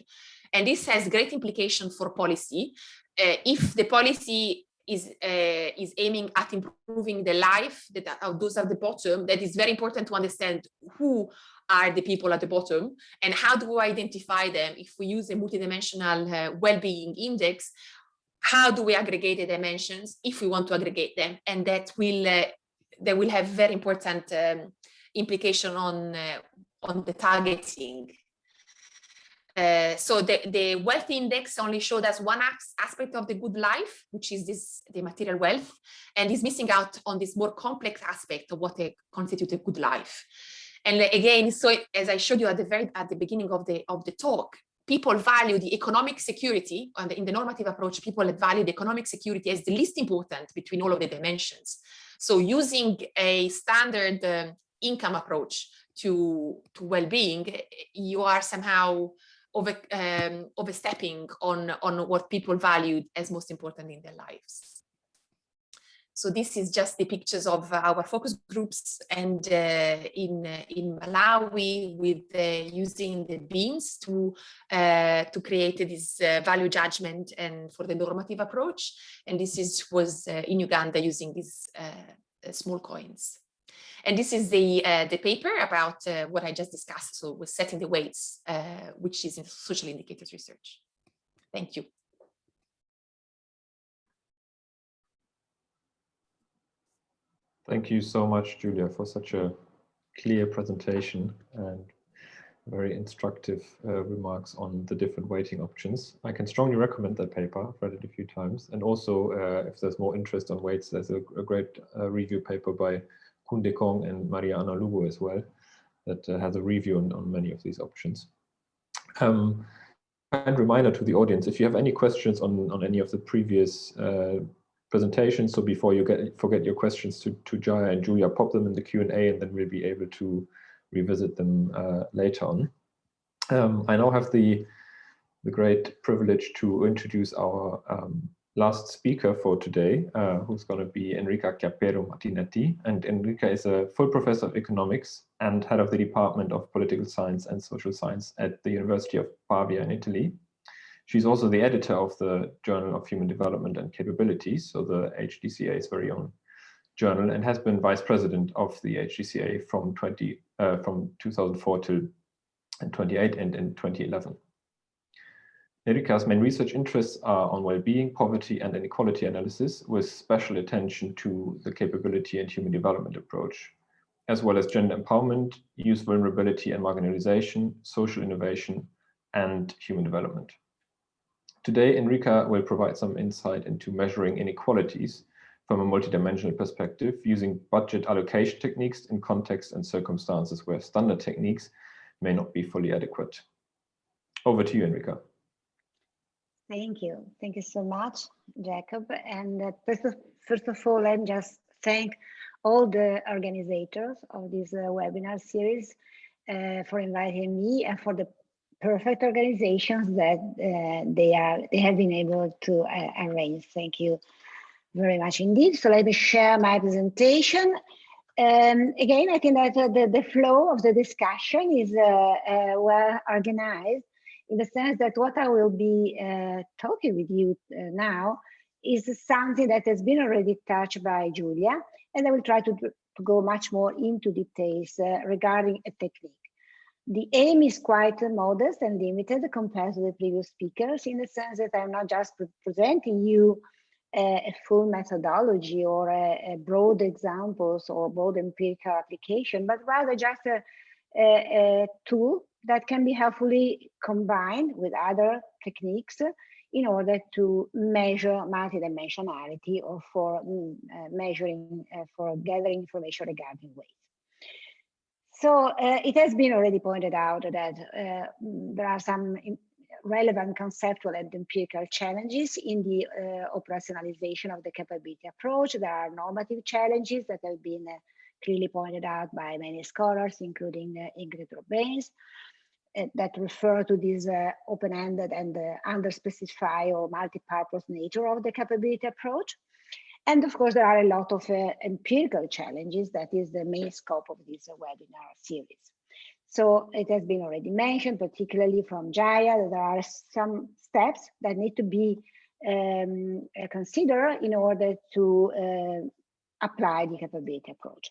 And this has great implication for policy. If the policy is aiming at improving the life that those at the bottom, that is very important to understand who are the people at the bottom and how do we identify them. If we use a multidimensional well-being index, how do we aggregate the dimensions if we want to aggregate them? And that will have very important implication on the targeting. So the wealth index only showed us one aspect of the good life, which is the material wealth, and is missing out on this more complex aspect of what constitutes a good life. And again, so as I showed you at the beginning of the talk, people value the economic security, and in the normative approach, people value the economic security as the least important between all of the dimensions. So using a standard income approach to well-being, you are somehow overstepping on what people valued as most important in their lives. So this is just the pictures of our focus groups, and in Malawi with using the beans to create this value judgment and for the normative approach. And this was in Uganda using these small coins. And this is the paper about what I just discussed. So we're setting the weights, which is in social indicators research. Thank you. Thank you so much, Giulia, for such a clear presentation. And very instructive remarks on the different weighting options. I can strongly recommend that paper. I've read it a few times. And also, if there's more interest on weights, there's a great review paper by Koen de Kong and Maria Ana Lugo as well that has a review on many of these options. And reminder to the audience, if you have any questions on any of the previous presentations, so before you forget your questions to Jaya and Giulia, pop them in the Q&A and then we'll be able to revisit them later on. I now have the great privilege to introduce our last speaker for today, who's going to be Enrica Chiappero-Martinetti. And Enrica is a full professor of economics and head of the Department of Political Science and Social Science at the University of Pavia in Italy. She's also the editor of the Journal of Human Development and Capabilities, so the HDCA's very own journal, and has been vice president of the HDCA from 2004 to 2008 and in 2011. Enrica's main research interests are on well-being, poverty, and inequality analysis, with special attention to the capability and human development approach, as well as gender empowerment, youth vulnerability and marginalization, social innovation, and human development. Today, Enrica will provide some insight into measuring inequalities from a multidimensional perspective, using budget allocation techniques in contexts and circumstances where standard techniques may not be fully adequate. Over to you, Enrica. Thank you. Thank you so much, Jacob. And first of all, let me just thank all the organizers of this webinar series for inviting me and for the perfect organizations that they have been able to arrange. Thank you very much indeed. So let me share my presentation. Again, I think that the flow of the discussion is well organized, in the sense that what I will be talking with you now is something that has been already touched by Giulia, and I will try to go much more into details regarding a technique. The aim is quite modest and limited compared to the previous speakers, in the sense that I'm not just presenting you a full methodology or a broad examples or broad empirical application, but rather just a tool that can be helpfully combined with other techniques in order to measure multidimensionality or for measuring, for gathering information regarding weight. So it has been already pointed out that there are some relevant conceptual and empirical challenges in the operationalization of the capability approach. There are normative challenges that have been clearly pointed out by many scholars, including Ingrid Robens, that refer to this open-ended and under-specified or multi-purpose nature of the capability approach. And of course, there are a lot of empirical challenges that is the main scope of this webinar series. So it has been already mentioned, particularly from Jaya, that there are some steps that need to be considered in order to apply the capability approach.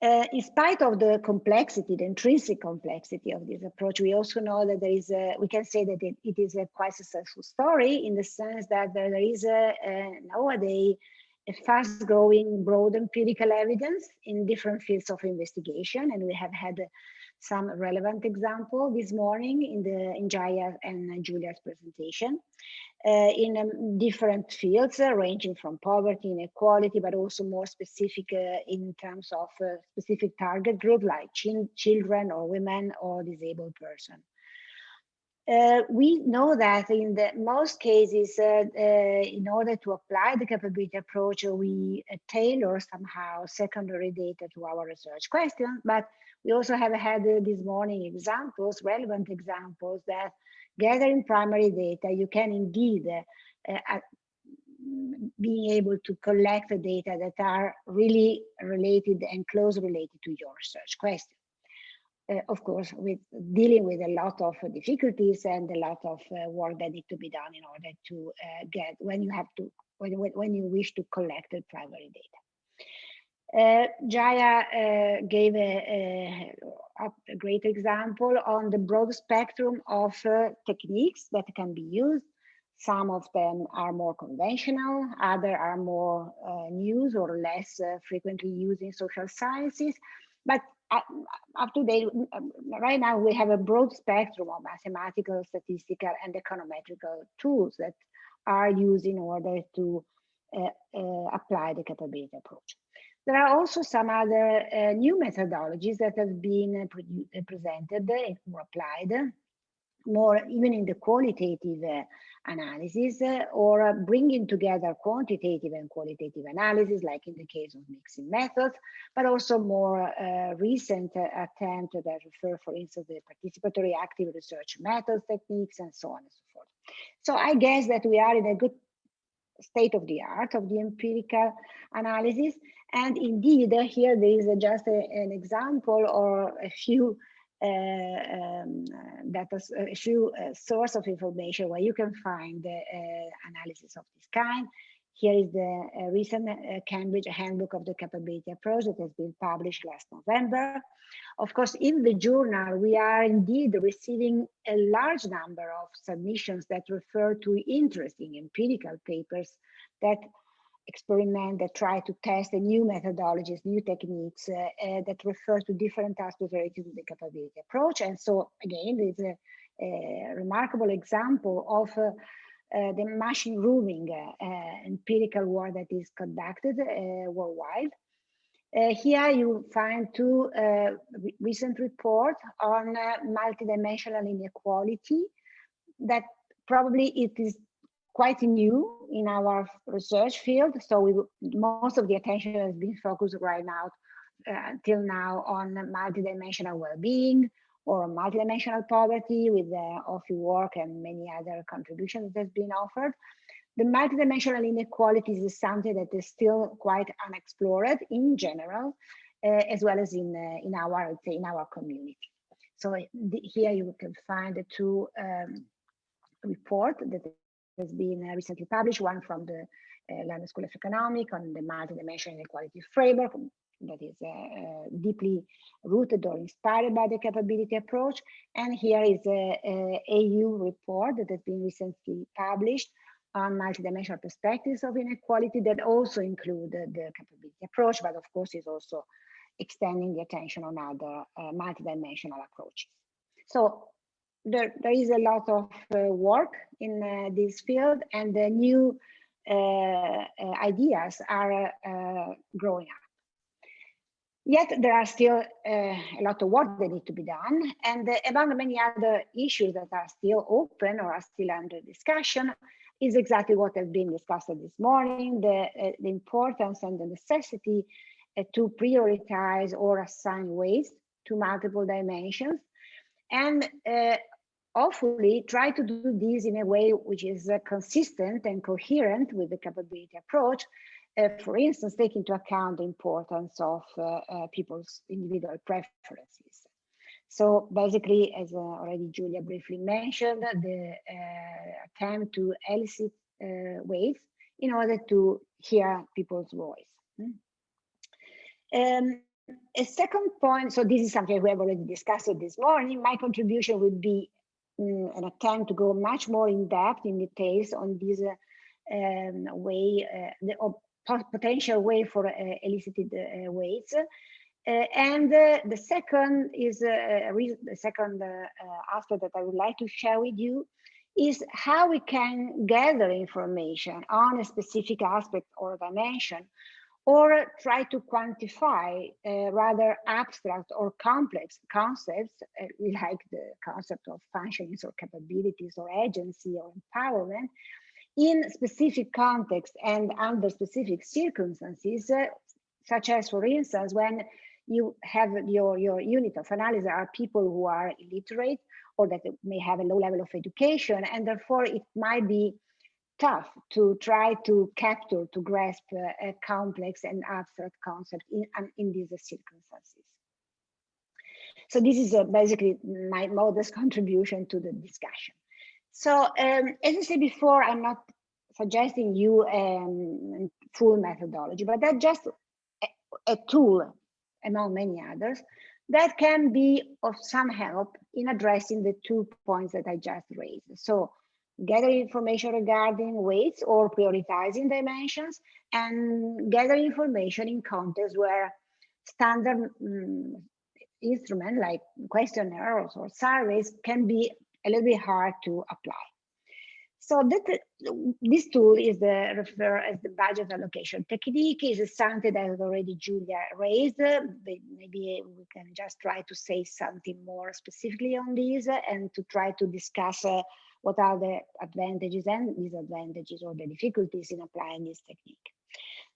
In spite of the complexity, the intrinsic complexity of this approach, we also know that there is we can say that it is a quite successful story, in the sense that there is nowadays a fast-growing broad empirical evidence in different fields of investigation, and we have had some relevant example this morning in Jaya and Giulia's presentation. In different fields, ranging from poverty, inequality, but also more specific in terms of specific target group like children or women or disabled person. We know that in the most cases, in order to apply the capability approach, we tailor somehow secondary data to our research questions, but we also have had this morning examples, relevant examples, that gathering primary data, you can indeed be able to collect the data that are really related and closely related to your research question. Of course, with dealing with a lot of difficulties and a lot of work that need to be done in order to get when you wish to collect the primary data. Jaya gave a great example on the broad spectrum of techniques that can be used. Some of them are more conventional, others are more news or less frequently used in social sciences. But up to date, right now we have a broad spectrum of mathematical, statistical, and econometrical tools that are used in order to apply the capability approach. There are also some other new methodologies that have been presented or applied, more even in the qualitative analysis, or bringing together quantitative and qualitative analysis, like in the case of mixing methods, but also more recent attempts that refer, for instance, the participatory active research methods, techniques, and so on and so forth. So I guess that we are in a good state of the art of the empirical analysis. And indeed, here there is just an example or a few source of information where you can find analysis of this kind. Here is the recent Cambridge Handbook of the Capability Approach that has been published last November. Of course, in the journal, we are indeed receiving a large number of submissions that refer to interesting empirical papers that experiment, that try to test new methodologies, new techniques that refer to different aspects related to the capability approach. And so again, there's a remarkable example of the machine rooming empirical work that is conducted worldwide. Here you find two recent reports on multidimensional inequality that probably it is quite new in our research field. So most of the attention has been focused right now, till now, on multidimensional well-being or multidimensional poverty, with OFI work and many other contributions that has been offered. The multidimensional inequalities is something that is still quite unexplored in general, as well as in our community. So here you can find the two reports that has been recently published, one from the London School of Economics on the multidimensional inequality framework that is deeply rooted or inspired by the capability approach. And here is a AU report that has been recently published on multidimensional perspectives of inequality that also include the capability approach, but of course is also extending the attention on other multidimensional approaches. So there is a lot of work in this field, and the new ideas are growing up. Yet there are still a lot of work that need to be done, and among many other issues that are still open or are still under discussion is exactly what has been discussed this morning, the importance and the necessity to prioritize or assign weights to multiple dimensions, and hopefully try to do this in a way which is consistent and coherent with the capability approach. For instance, take into account the importance of people's individual preferences. So basically, as already Giulia briefly mentioned, the attempt to elicit weights in order to hear people's voice. A second point, so this is something we have already discussed this morning. My contribution would be an attempt to go much more in depth, in details on this way, the potential way for elicited weights. And the second is the second aspect that I would like to share with you is how we can gather information on a specific aspect or dimension, or try to quantify rather abstract or complex concepts like the concept of functions or capabilities or agency or empowerment in specific contexts and under specific circumstances, such as, for instance, when you have your unit of analysis are people who are illiterate or that may have a low level of education, and therefore it might be tough to try to capture, to grasp a complex and abstract concept in these circumstances. So this is basically my modest contribution to the discussion. So as I said before, I'm not suggesting you full methodology, but that's just a tool among many others that can be of some help in addressing the 2 points that I just raised. So gather information regarding weights or prioritizing dimensions, and gather information in contexts where standard instruments like questionnaires or surveys can be a little bit hard to apply. So this tool is referred as the budget allocation technique. Is something that already Giulia raised. Maybe we can just try to say something more specifically on this and to try to discuss what are the advantages and disadvantages or the difficulties in applying this technique.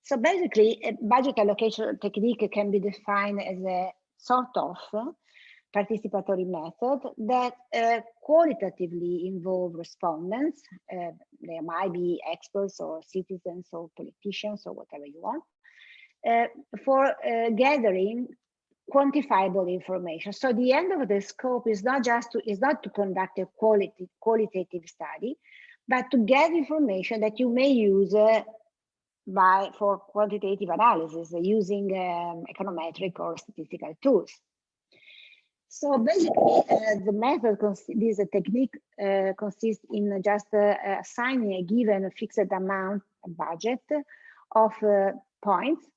So basically, a budget allocation technique can be defined as a sort of participatory method that qualitatively involve respondents. There might be experts or citizens or politicians or whatever you want, for gathering quantifiable information. So the end of the scope is not to conduct a qualitative study, but to get information that you may use for quantitative analysis using econometric or statistical tools. So basically, the method, this technique consists in just assigning a given fixed amount, a budget of points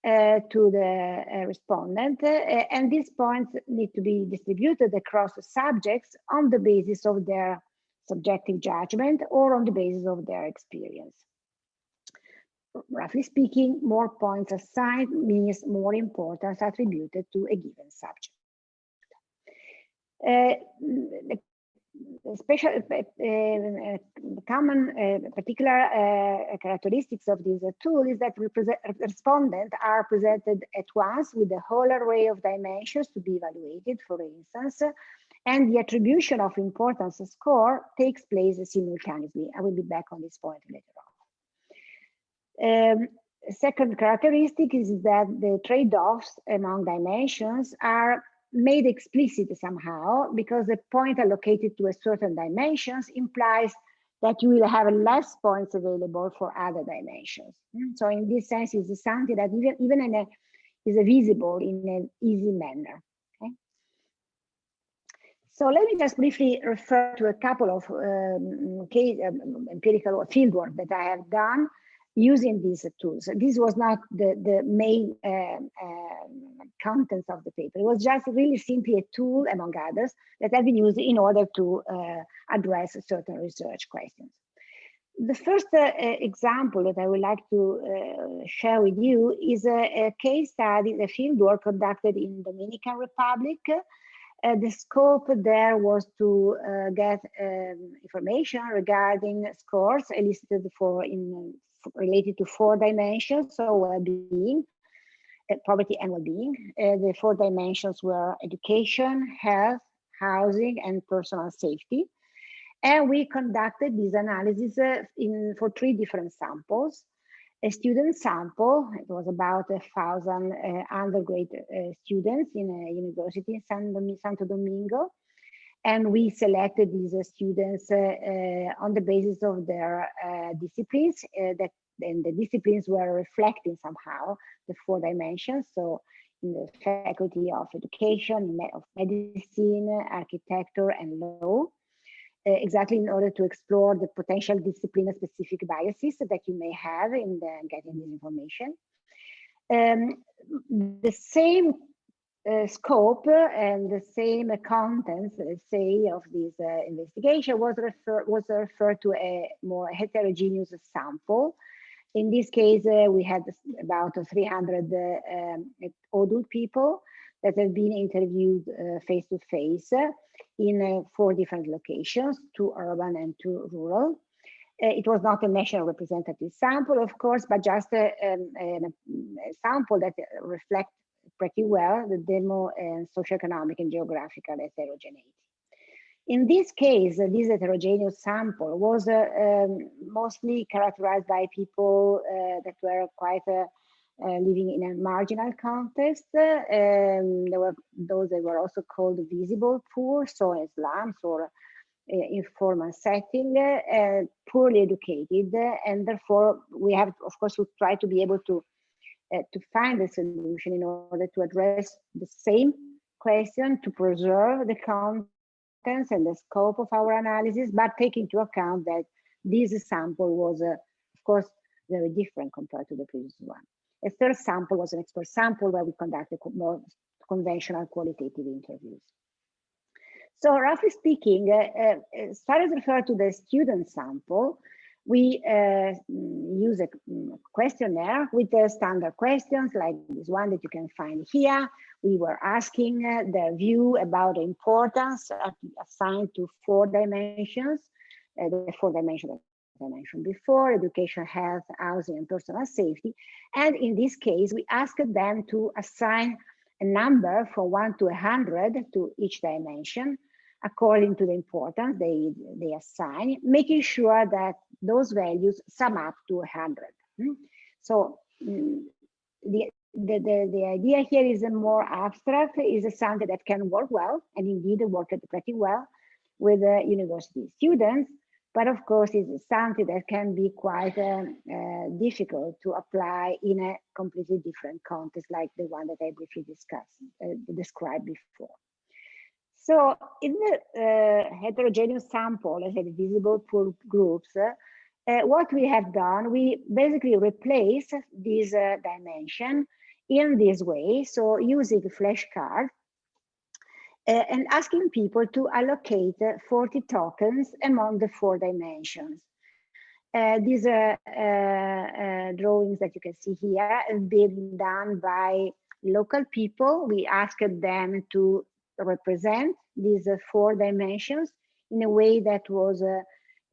to the respondent, and these points need to be distributed across the subjects on the basis of their subjective judgment or on the basis of their experience. Roughly speaking, more points assigned means more importance attributed to a given subject. Particular characteristics of this tool is that respondents are presented at once with a whole array of dimensions to be evaluated, for instance, and the attribution of importance score takes place simultaneously. I will be back on this point later on. Second characteristic is that the trade-offs among dimensions are made explicit somehow, because the point allocated to a certain dimensions implies that you will have less points available for other dimensions. So in this sense, it's something that even is visible in an easy manner. Okay? So let me just briefly refer to a couple of empirical fieldwork that I have done using these tools. This was not the main contents of the paper. It was just really simply a tool, among others, that have been used in order to address certain research questions. The first example that I would like to share with you is a case study, the fieldwork conducted in Dominican Republic. The scope there was to get information regarding scores elicited related to 4 dimensions, so well-being, poverty and well-being. The 4 dimensions were education, health, housing, and personal safety. And we conducted this analysis for 3 different samples. A student sample, it was about 1,000 undergraduate students in a university in Santo Domingo. And we selected these students on the basis of their disciplines, and the disciplines were reflecting somehow the 4 dimensions. So in the faculty of education, of medicine, architecture, and law, exactly in order to explore the potential discipline-specific biases that you may have in getting this information. The same scope and the same contents, let's say, of this investigation was referred to a more heterogeneous sample. In this case, we had about 300 adult people that have been interviewed face-to-face in 4 different locations, 2 urban and 2 rural. It was not a national representative sample, of course, but just a sample that reflects pretty well the demo and socioeconomic and geographical heterogeneity. In this case, this heterogeneous sample was mostly characterized by people that were quite living in a marginal context. There were those that were also called visible poor, so in slums or informal setting, poorly educated, and therefore we have, of course, to try to be able to find a solution in order to address the same question, to preserve the contents and the scope of our analysis, but take into account that this sample was, of course, very different compared to the previous one. A third sample was an expert sample where we conducted more conventional qualitative interviews. So roughly speaking, as far as referred to the student sample, we use a questionnaire with standard questions like this one that you can find here. We were asking their view about the importance assigned to 4 dimensions, the 4 dimensions that I mentioned before: education, health, housing, and personal safety. And in this case, we asked them to assign a number from 1 to 100 to each dimension, according to the importance they assign, making sure that those values sum up to 100. So the idea here is a more abstract, is something that can work well, and indeed worked pretty well with university students, but of course it's something that can be quite difficult to apply in a completely different context like the one that I briefly described before. So in the heterogeneous sample, as a visible pool groups, what we have done, we basically replace this dimension in this way. So using a flashcard and asking people to allocate 40 tokens among the 4 dimensions. These drawings that you can see here have been done by local people. We asked them to represent these 4 dimensions in a way that was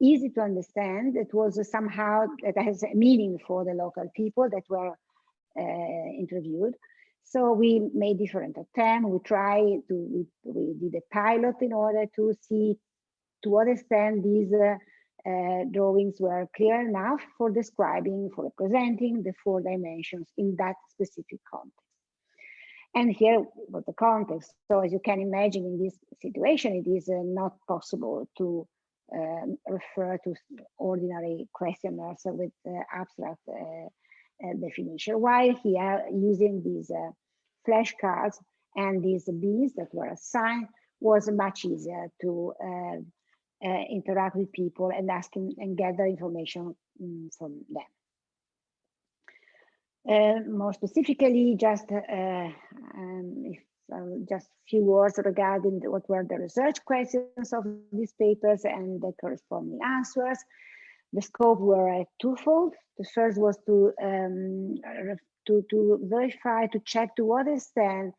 easy to understand. It was somehow that has a meaning for the local people that were interviewed. So we made different attempts. We did a pilot in order to see to what extent these drawings were clear enough for describing, for representing the 4 dimensions in that specific context. And here was the context. So as you can imagine, in this situation, it is not possible to refer to ordinary questionnaires with abstract definition. While here, using these flashcards and these beans that were assigned was much easier to interact with people and asking and gather information from them. More specifically, just a few words regarding what were the research questions of these papers and the corresponding answers. The scope were twofold. The first was to verify, to check to what extent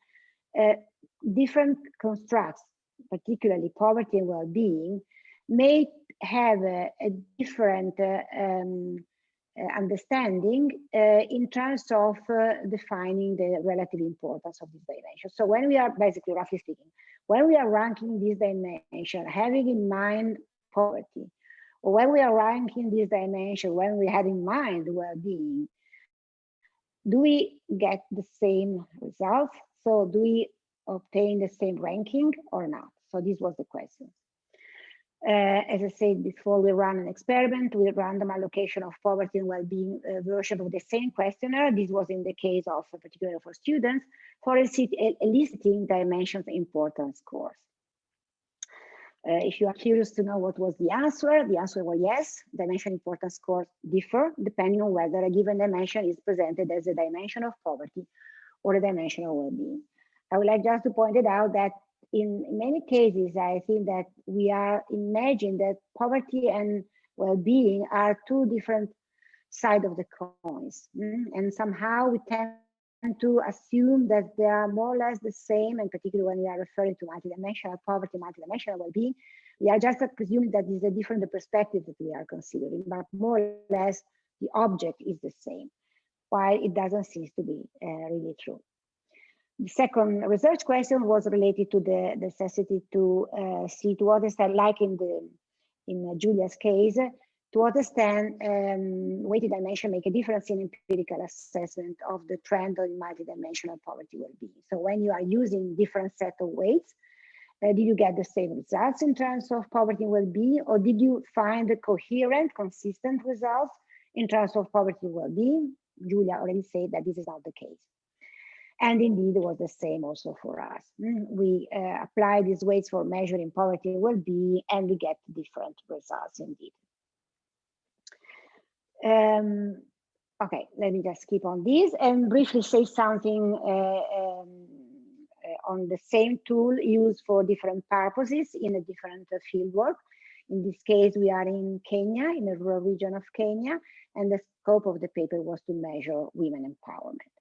different constructs, particularly poverty and well-being, may have a different understanding in terms of defining the relative importance of this dimension. So when we are, basically, roughly speaking, when we are ranking this dimension, having in mind poverty, or when we are ranking this dimension, when we have in mind well-being, do we get the same results? So do we obtain the same ranking or not? So this was the question. As I said before, we ran an experiment with random allocation of poverty and well-being version of the same questionnaire. This was in the case of, particularly for students, for eliciting dimensions importance scores. If you are curious to know what was the answer was yes, dimension importance scores differ depending on whether a given dimension is presented as a dimension of poverty or a dimension of well-being. I would like just to point it out that in many cases, I think that we are imagining that poverty and well-being are 2 different sides of the coins. And somehow we tend to assume that they are more or less the same, and particularly when we are referring to multidimensional poverty, multidimensional well-being, we are just presuming that this is a different perspective that we are considering, but more or less the object is the same, while it doesn't seem to be really true. The second research question was related to the necessity to see to what extent, like in Giulia's case, to what extent weighted dimension make a difference in empirical assessment of the trend in multidimensional poverty well-being. So when you are using different set of weights, did you get the same results in terms of poverty and well-being, or did you find coherent, consistent results in terms of poverty and well-being? Giulia already said that this is not the case. And indeed, it was the same also for us. We apply these weights for measuring poverty and well-being, and we get different results indeed. Okay, let me just keep on this and briefly say something on the same tool used for different purposes in a different fieldwork. In this case, we are in Kenya, in a rural region of Kenya, and the scope of the paper was to measure women empowerment.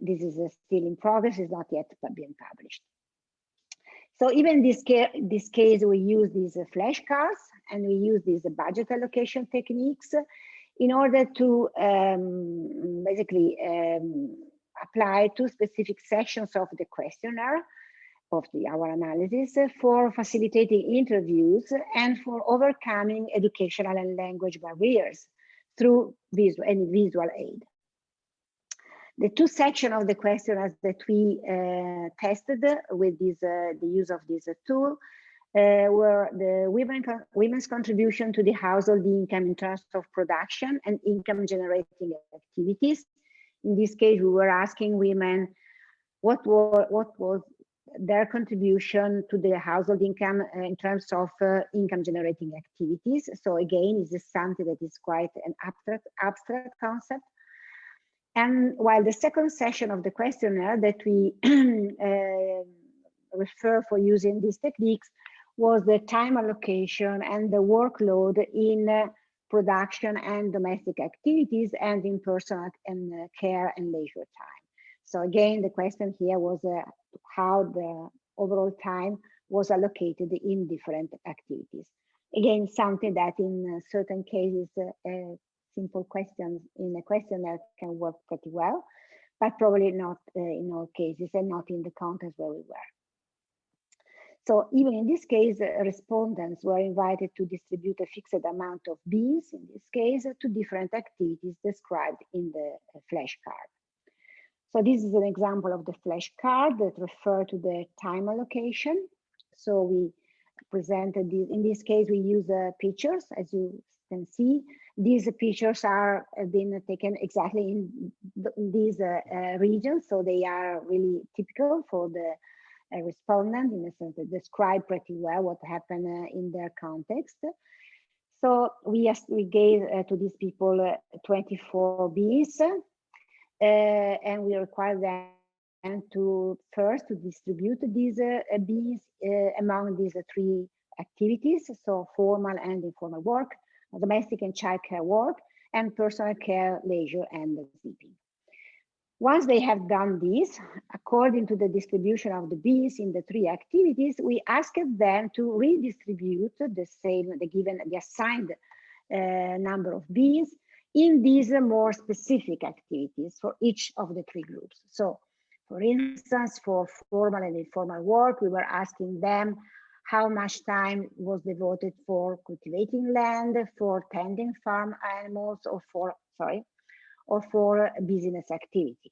This is still in progress, it's not yet been published. So even in this case, we use these flashcards and we use these budget allocation techniques in order to basically apply two specific sections of the questionnaire of our analysis for facilitating interviews and for overcoming educational and language barriers through visual aid. The two sections of the questionnaires that we tested with the use of this tool were the women's contribution to the household income in terms of production and income generating activities. In this case, we were asking women what was their contribution to the household income in terms of income generating activities. So again, this is something that is quite an abstract concept. And while the second session of the questionnaire that we refer for using these techniques was the time allocation and the workload in production and domestic activities and in personal and care and leisure time. So again, the question here was how the overall time was allocated in different activities. Again, something that in certain cases, simple questions in a questionnaire can work pretty well, but probably not in all cases and not in the context where we were. So even in this case, respondents were invited to distribute a fixed amount of beans, in this case, to different activities described in the flashcard. So this is an example of the flashcard that refer to the time allocation. So we presented this, in this case, we use pictures, as you can see. These pictures are being taken exactly in these regions, so they are really typical for the respondent, in a sense that describe pretty well what happened in their context. So we gave to these people 24 beans, and we required them to first to distribute these beans among these three activities, so formal and informal work, domestic and child care work, and personal care, leisure, and sleeping. Once they have done this, according to the distribution of the beans in the three activities, we asked them to redistribute the assigned number of beans in these more specific activities for each of the three groups. So, for instance, for formal and informal work, we were asking them how much time was devoted for cultivating land, for tending farm animals, or for business activity.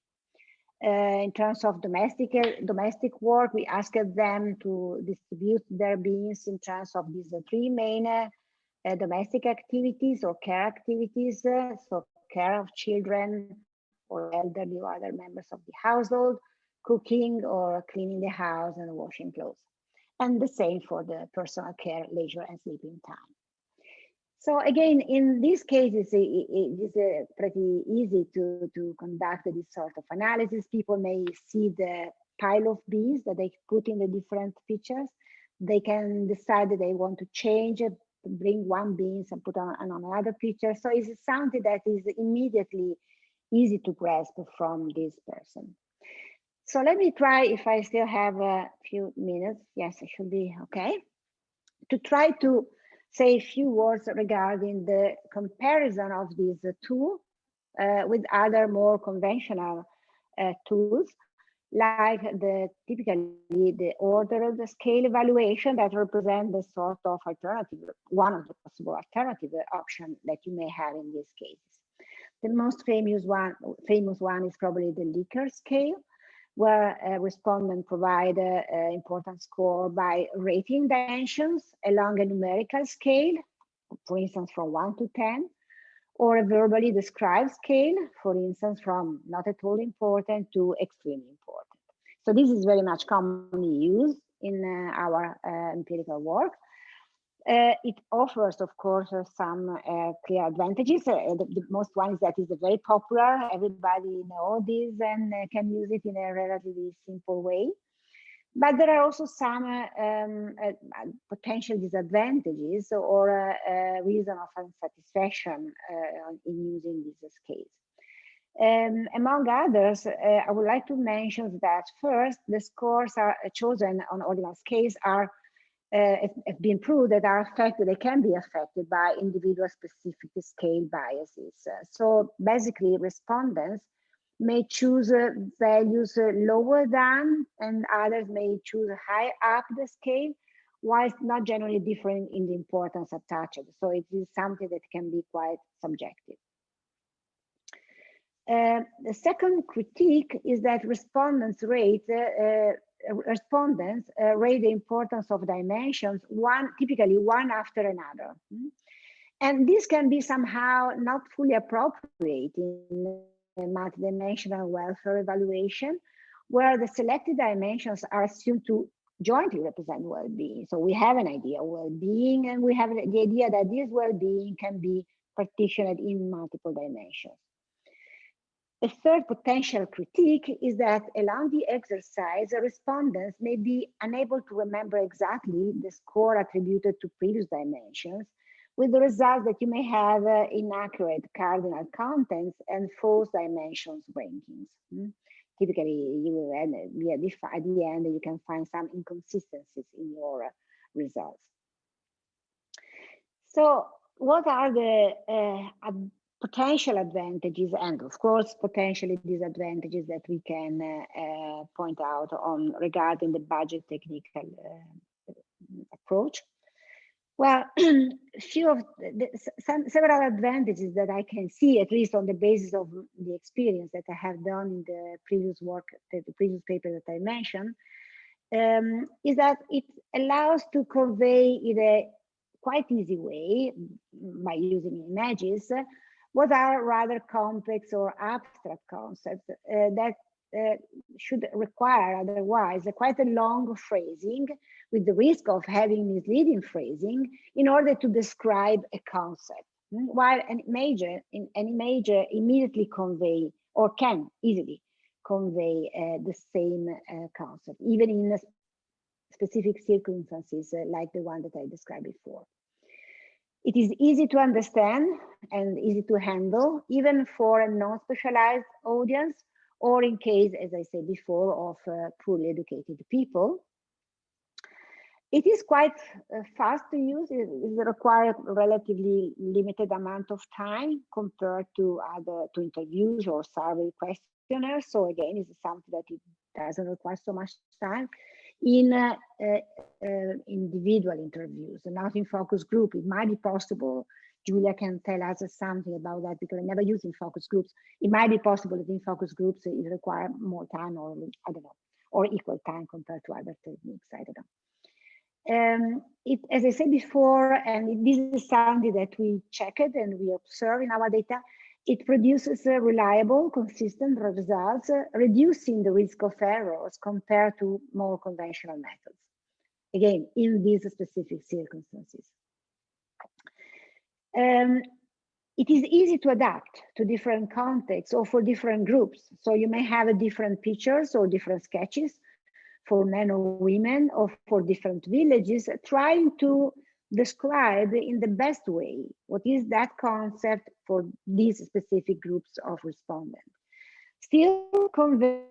In terms of domestic work, we asked them to distribute their beans in terms of these three main domestic activities or care activities, so care of children or elderly or other members of the household, cooking or cleaning the house and washing clothes. And the same for the personal care, leisure, and sleeping time. So again, in these cases, it is pretty easy to conduct this sort of analysis. People may see the pile of beans that they put in the different pictures. They can decide that they want to change it, bring one bean and put on another picture. So it's something that is immediately easy to grasp from this person. So let me try, if I still have a few minutes, yes, it should be okay, to try to say a few words regarding the comparison of this tool with other more conventional tools, like typically the ordered scale evaluation that represent the sort of alternative, one of the possible alternative option that you may have in these cases. The most famous one is probably the Likert scale, where a respondent provide an important score by rating dimensions along a numerical scale, for instance, from 1 to 10, or a verbally described scale, for instance, from not at all important to extremely important. So this is very much commonly used in our empirical work. It offers, of course, some clear advantages. The most one is that it's very popular. Everybody knows this and can use it in a relatively simple way. But there are also some potential disadvantages or reason of unsatisfaction in using this scales. Among others, I would like to mention that first, the scores are chosen on ordinal scales are have been proved that are affected, they can be affected by individual specific scale biases. So basically respondents may choose values lower than, and others may choose higher up the scale, whilst not generally different in the importance attached. So it is something that can be quite subjective. The second critique is that respondents rate the importance of dimensions typically one after another. And this can be somehow not fully appropriate in multidimensional welfare evaluation, where the selected dimensions are assumed to jointly represent well-being. So we have an idea of well-being, and we have the idea that this well-being can be partitioned in multiple dimensions. A third potential critique is that along the exercise, the respondents may be unable to remember exactly the score attributed to previous dimensions, with the result that you may have inaccurate cardinal contents and false dimensions rankings. Typically, you will at the end, you can find some inconsistencies in your results. So what are the potential advantages and, of course, potentially disadvantages that we can point out on regarding the budget technical approach? Well, several advantages that I can see, at least on the basis of the experience that I have done in the previous work, the previous paper that I mentioned, is that it allows to convey in a quite easy way by using images what are rather complex or abstract concepts that should require otherwise quite a long phrasing, with the risk of having misleading phrasing in order to describe a concept, while an image immediately convey or can easily convey the same concept, even in specific circumstances like the one that I described before. It is easy to understand and easy to handle, even for a non-specialized audience, or in case, as I said before, of poorly educated people. It is quite fast to use. It requires a relatively limited amount of time compared to interviews or survey questionnaires. So again, it's something that it doesn't require so much time. In individual interviews, not in focus group, it might be possible. Giulia can tell us something about that because I never use in focus groups. It might be possible that in focus groups it requires more time, or I don't know, or equal time compared to other techniques. I don't know. As I said before, and this is something that we checked and we observe in our data, it produces reliable, consistent results, reducing the risk of errors compared to more conventional methods. Again, in these specific circumstances. It is easy to adapt to different contexts or for different groups. So you may have different pictures or different sketches for men or women, or for different villages, trying to describe in the best way what is that concept for these specific groups of respondents. Still convey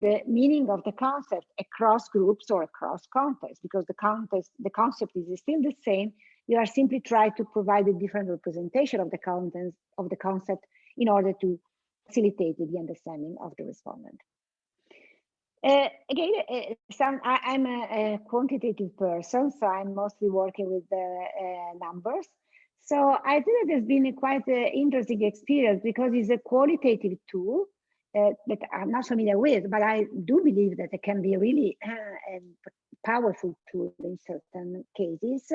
the meaning of the concept across groups or across contexts, because the concept is still the same. You are simply trying to provide a different representation of the contents of the concept in order to facilitate the understanding of the respondent. Again, I'm a quantitative person, so I'm mostly working with numbers. So I think that has been a quite interesting experience because it's a qualitative tool that I'm not familiar with, but I do believe that it can be really a powerful tool in certain cases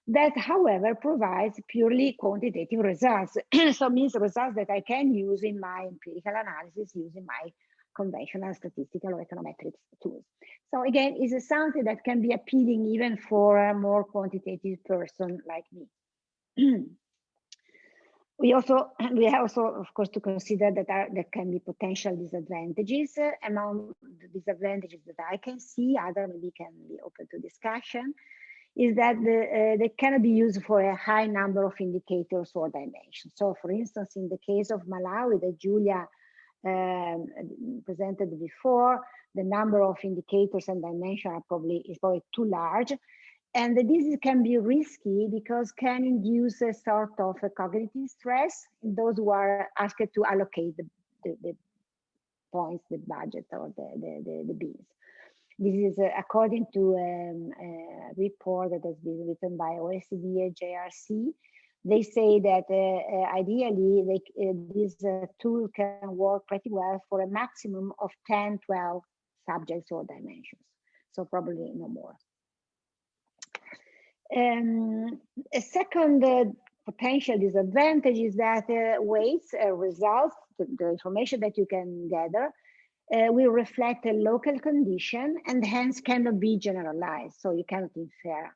that, however, provides purely quantitative results. So means results that I can use in my empirical analysis, using my conventional statistical or econometrics tools. So again, it's something that can be appealing even for a more quantitative person like me. We have also, of course, to consider that there can be potential disadvantages. Among the disadvantages that I can see, other maybe can be open to discussion, is that they cannot be used for a high number of indicators or dimensions. So for instance, in the case of Malawi that Giulia presented before, the number of indicators and dimensions is probably too large. And this can be risky because can induce a sort of a cognitive stress in those who are asked to allocate the points, the budget, or the bills. This is according to a report that has been written by OECD and JRC. They say that ideally this tool can work pretty well for a maximum of 10, 12 subjects or dimensions. So probably no more. A second potential disadvantage is that weights, results, the information that you can gather will reflect a local condition and hence cannot be generalized. So you cannot infer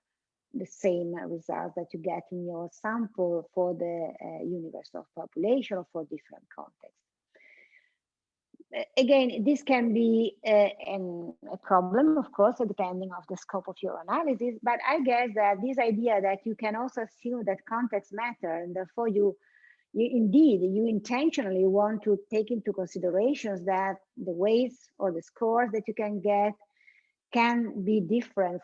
the same results that you get in your sample for the universe of population or for different contexts. Again, this can be a problem, of course, depending on the scope of your analysis, but I guess that this idea that you can also assume that context matter, and therefore you intentionally want to take into considerations that the weights or the scores that you can get can be different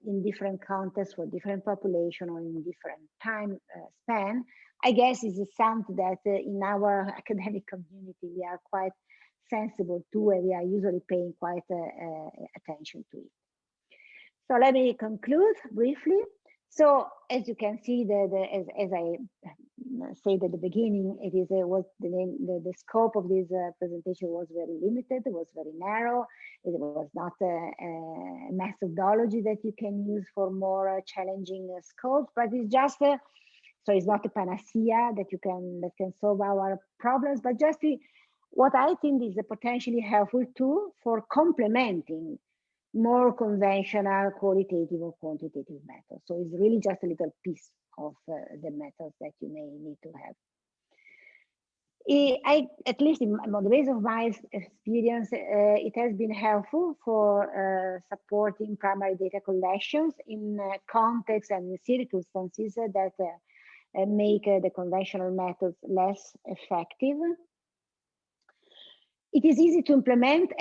in different contexts for different population or in different time span. I guess is something that in our academic community we are quite sensible to, and we are usually paying quite attention to it. So let me conclude briefly. So as you can see, as I said at the beginning, it is the scope of this presentation was very limited. It was very narrow. It was not a methodology that you can use for more challenging scopes, but it's just so it's not a panacea that can solve our problems, but just what I think is a potentially helpful tool for complementing more conventional qualitative or quantitative methods. So it's really just a little piece of the methods that you may need to have. At least on the basis of my experience, it has been helpful for supporting primary data collections in contexts and in circumstances that make the conventional methods less effective. It is easy to implement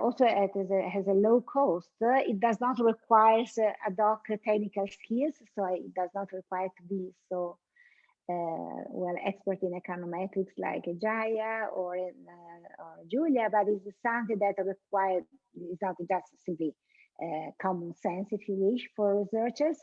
also has a low cost. It does not require ad hoc technical skills, so it does not require to be so well expert in econometrics like Jaya or Giulia, but it's something that requires, it's not just simply common sense, if you wish, for researchers.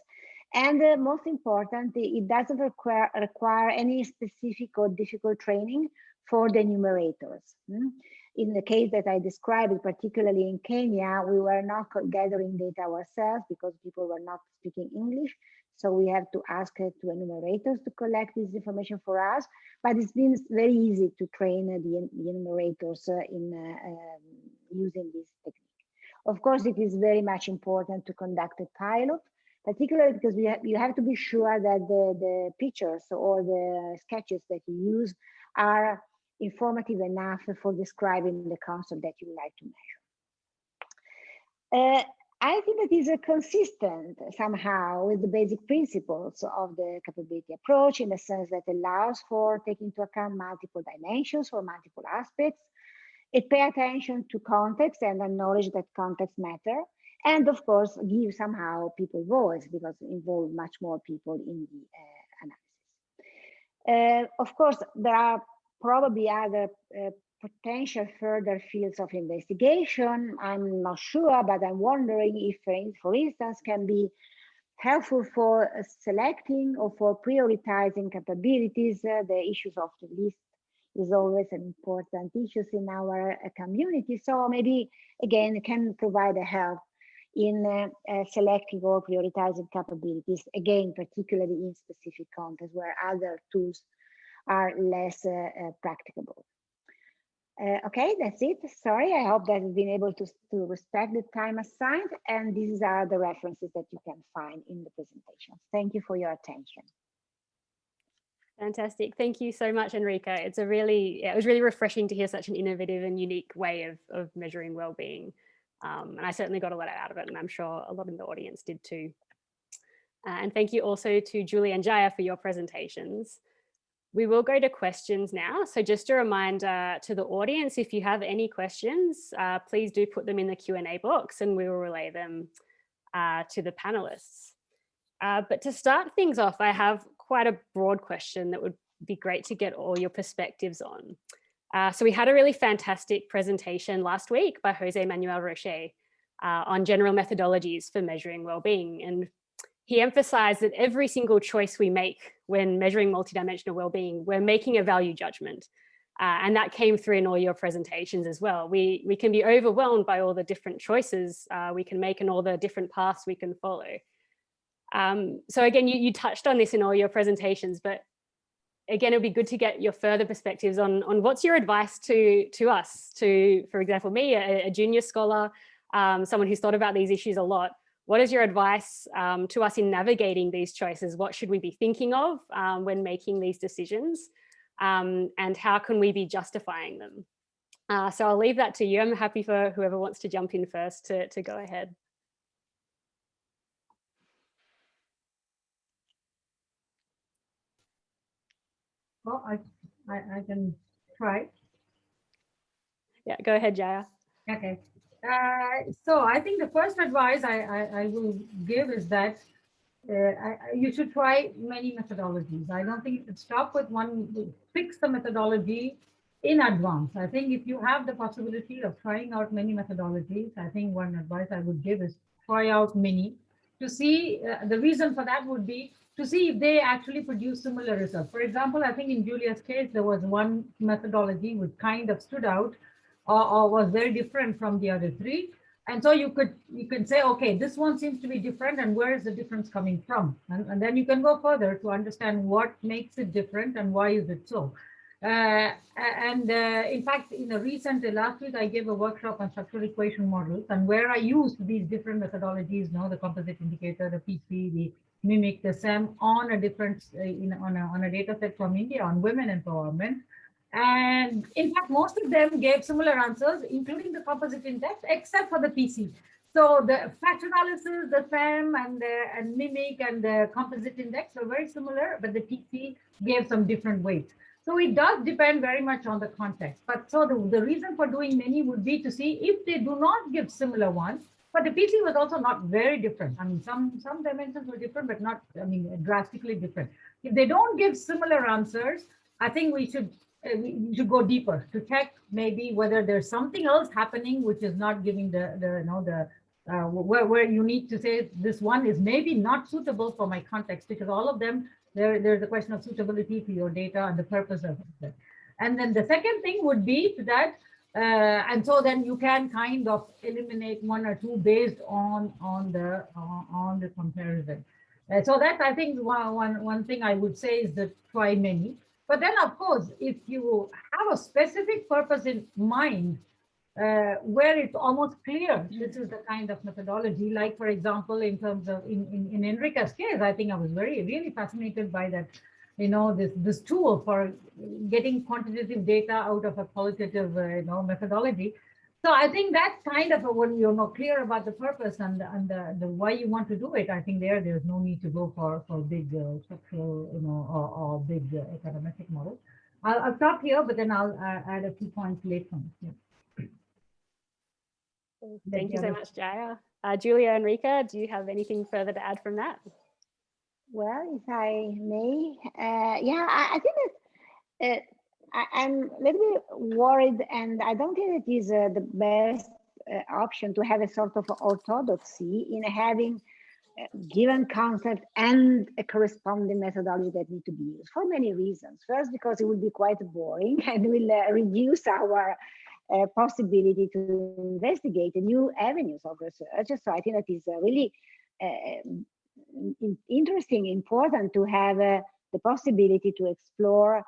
And most important, it doesn't require any specific or difficult training for the enumerators. In the case that I described, particularly in Kenya, we were not gathering data ourselves because people were not speaking English. So we have to ask to enumerators to collect this information for us. But it's been very easy to train the enumerators in using this technique. Of course, it is very much important to conduct a pilot, particularly because you have to be sure that the pictures or the sketches that you use are informative enough for describing the concept that you would like to measure. I think that is consistent somehow with the basic principles of the capability approach, in the sense that allows for taking into account multiple dimensions or multiple aspects. It pays attention to context and acknowledge that context matter. And of course, give somehow people voice because it involves much more people in the analysis. Of course, there are probably other potential further fields of investigation. I'm not sure, but I'm wondering if, for instance, can be helpful for selecting or for prioritizing capabilities. The issues of the list is always an important issue in our community. So maybe, again, it can provide a help in selecting or prioritizing capabilities, again, particularly in specific contexts where other tools are less practicable. Okay, that's it. Sorry, I hope that you've been able to respect the time assigned, and these are the references that you can find in the presentation. Thank you for your attention. Fantastic. Thank you so much, Enrica. It was really refreshing to hear such an innovative and unique way of measuring well-being. And I certainly got a lot out of it, and I'm sure a lot in the audience did too. And thank you also to Giulia and Jaya for your presentations. We will go to questions now. So just a reminder to the audience, if you have any questions, please do put them in the Q&A box and we will relay them to the panelists. But to start things off, I have quite a broad question that would be great to get all your perspectives on. So we had a really fantastic presentation last week by Jose Manuel Roche on general methodologies for measuring well-being. And he emphasized that every single choice we make when measuring multidimensional well-being, we're making a value judgment. And that came through in all your presentations as well. We can be overwhelmed by all the different choices we can make and all the different paths we can follow. So again, you touched on this in all your presentations, but again, it'd be good to get your further perspectives on what's your advice to us, for example, me, a junior scholar, someone who's thought about these issues a lot. What is your advice to us in navigating these choices? What should we be thinking of when making these decisions? And how can we be justifying them? So I'll leave that to you. I'm happy for whoever wants to jump in first to go ahead. Well, I can try. Yeah, go ahead, Jaya. Okay. So I think the first advice I will give is that you should try many methodologies. I don't think you should stop with one, fix the methodology in advance. I think if you have the possibility of trying out many methodologies, I think one advice I would give is try out many to see, the reason for that would be to see if they actually produce similar results. For example, I think in Giulia's case, there was one methodology which kind of stood out or was very different from the other three. And so you can say, okay, this one seems to be different, and where is the difference coming from? And then you can go further to understand what makes it different and why is it so. In fact, in a recent, last week, I gave a workshop on structural equation models, and where I used these different methodologies, the composite indicator, the PC, the mimic, the SEM, on a different, on a data set from India on women empowerment. And in fact, most of them gave similar answers, including the composite index, except for the PC. So the factor analysis, the SEM, and mimic, and the composite index are very similar, but the PC gave some different weights. So it does depend very much on the context. But so the reason for doing many would be to see if they do not give similar ones. But the PC was also not very different. I mean, some dimensions were different, but not, drastically different. If they don't give similar answers, I think we should go deeper to check maybe whether there's something else happening which is not giving where you need to say this one is maybe not suitable for my context, because all of them, there's a question of suitability to your data and the purpose of it. And then the second thing would be that, and so then you can kind of eliminate one or two based on the comparison. So that, I think, one thing I would say is that try many. But then, of course, if you have a specific purpose in mind, where it's almost clear this is the kind of methodology, like, for example, in terms of in Enrica's case, I think I was really fascinated by that, this tool for getting quantitative data out of a qualitative methodology. So I think that's kind of when you're clear about the purpose and the why you want to do it. I think there's no need to go for big structural or big econometric models. I'll stop here, but then I'll add a few points later on. Yeah. Thank you so much, Jaya. Giulia, Enrica, do you have anything further to add from that? Well, if I may, I think that I'm a little bit worried, and I don't think it is the best option to have a sort of orthodoxy in having given concept and a corresponding methodology that need to be used for many reasons. First, because it will be quite boring and will reduce our possibility to investigate new avenues of research. So I think that is really interesting, important to have the possibility to explore,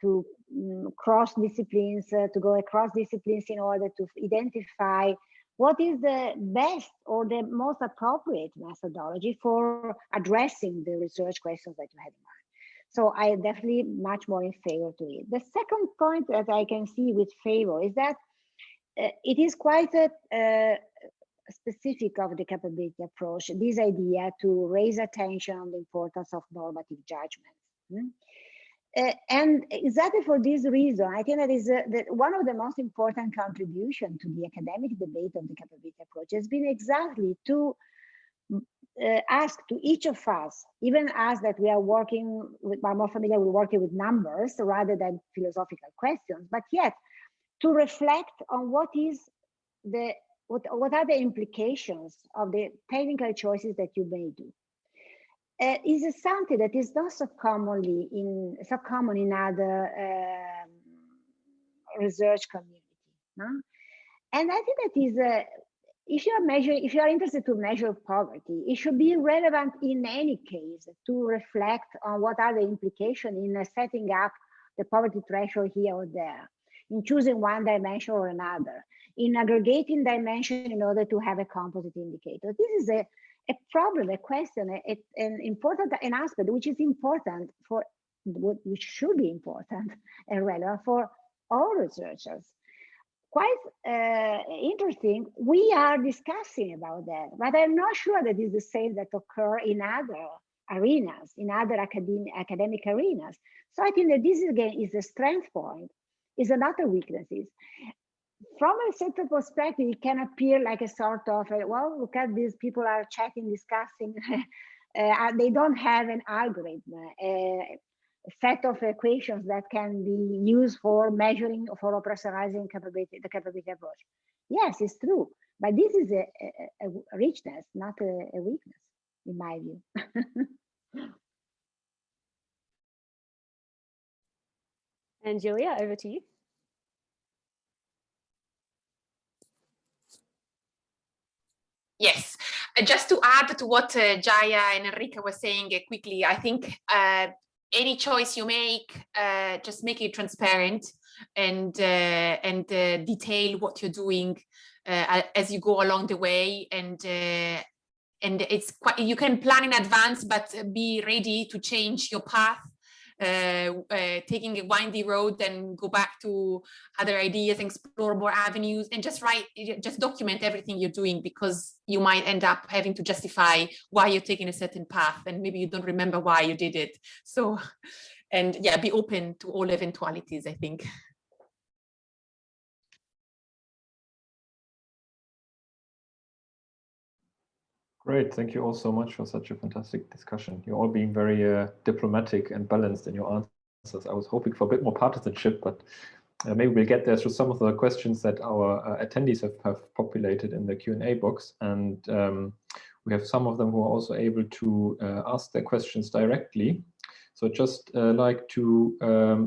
to cross disciplines, to go across disciplines in order to identify what is the best or the most appropriate methodology for addressing the research questions that you had in mind. So I am definitely much more in favor to it. The second point that I can see with favor is that it is quite a specific of the capability approach, this idea to raise attention on the importance of normative judgment. And exactly for this reason, I think that is one of the most important contributions to the academic debate of the capability approach has been exactly to ask to each of us, even us that we are working with, are more familiar with working with numbers rather than philosophical questions, but yet to reflect on what are the implications of the technical choices that you may do. Is something that is not so common in other research community, no? And I think that is if you are interested to measure poverty, it should be relevant in any case to reflect on what are the implications in setting up the poverty threshold here or there, in choosing one dimension or another, in aggregating dimension in order to have a composite indicator. This is a problem, a question, an important aspect which is important for which should be important and relevant for all researchers. Quite interesting. We are discussing about that, but I'm not sure that it's the same that occur in other arenas, in other academic arenas. So I think that this again is a strength point, is another weaknesses. From a certain perspective, it can appear like a sort of, well, look at these people are chatting, discussing. They don't have an algorithm, a set of equations that can be used for measuring, for operationalizing the capability approach. Yes, it's true, but this is a richness, not a weakness, in my view. And Giulia, over to you. Yes, just to add to what Jaya and Enrica were saying quickly, I think any choice you make, just make it transparent and detail what you're doing as you go along the way. And it's quite, you can plan in advance, but be ready to change your path. Taking a windy road and go back to other ideas, explore more avenues, and just document everything you're doing, because you might end up having to justify why you're taking a certain path and maybe you don't remember why you did it. So, and yeah, be open to all eventualities, I think. Great, thank you all so much for such a fantastic discussion. You're all being very diplomatic and balanced in your answers. I was hoping for a bit more partisanship, but maybe we'll get there through some of the questions that our attendees have populated in the Q&A box. And we have some of them who are also able to ask their questions directly. So just like to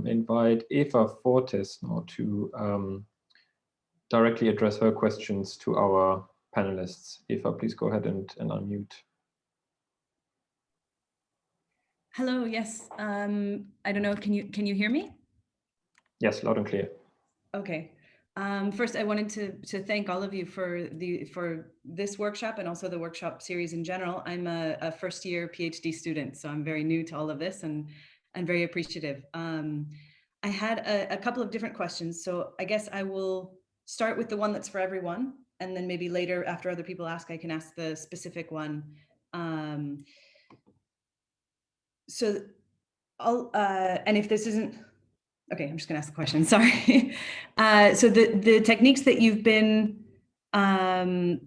invite Eva Fortes now to directly address her questions to our panelists. Eva, please go ahead and unmute. Hello, yes. I don't know, can you hear me? Yes, loud and clear. Okay. First, I wanted to thank all of you for this workshop and also the workshop series in general. I'm a first year PhD student, so I'm very new to all of this and I'm very appreciative. I had a couple of different questions, so I guess I will start with the one that's for everyone, and then maybe later, after other people ask, I can ask the specific one. So I'll, and if this isn't, okay, I'm just gonna ask the question, sorry. So the techniques that you've been, oh,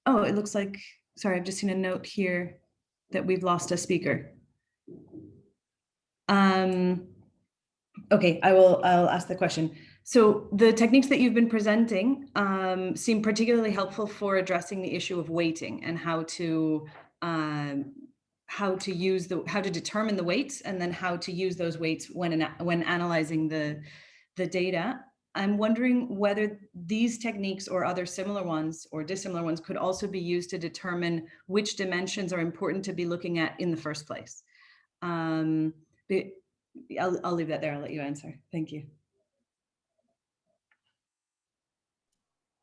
it looks like, sorry, I've just seen a note here that we've lost a speaker. Okay, I'll ask the question. So the techniques that you've been presenting seem particularly helpful for addressing the issue of weighting and how to determine the weights and then how to use those weights when analyzing the data. I'm wondering whether these techniques or other similar ones or dissimilar ones could also be used to determine which dimensions are important to be looking at in the first place. I'll leave that there. I'll let you answer. Thank you.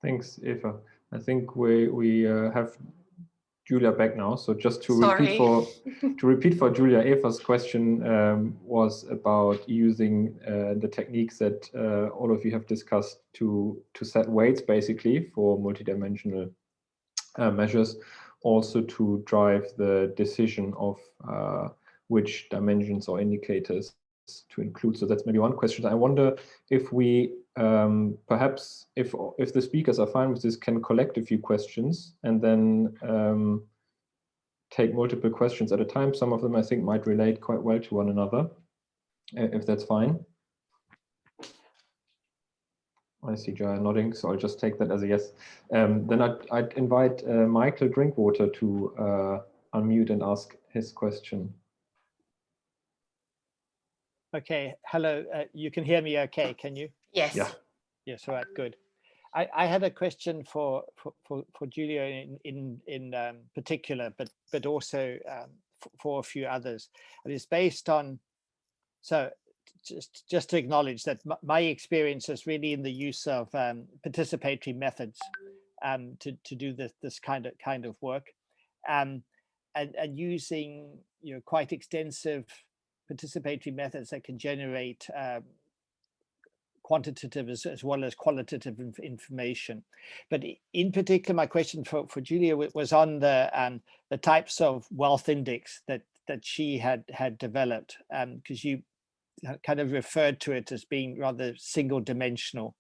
Thanks, Eva. I think we have Giulia back now. So just to repeat for Giulia, Eva's question was about using the techniques that all of you have discussed to set weights basically for multidimensional measures, also to drive the decision of which dimensions or indicators to include. So that's maybe one question. I wonder if we perhaps, if the speakers are fine with this, can collect a few questions and then take multiple questions at a time. Some of them I think might relate quite well to one another, if that's fine. I see Jaya nodding, so I'll just take that as a yes. Then I'd invite Michael Drinkwater to unmute and ask his question. Okay, hello, you can hear me okay, can you? Yes. Yeah. Yes, all right, good. I had a question for Giulia in particular, but also for a few others. And it's based on, so just to acknowledge that my experience is really in the use of participatory methods to do this kind of work, and using quite extensive participatory methods that can generate quantitative as well as qualitative information. But in particular, my question for Giulia was on the types of wealth index that she had developed, because you kind of referred to it as being rather single dimensional.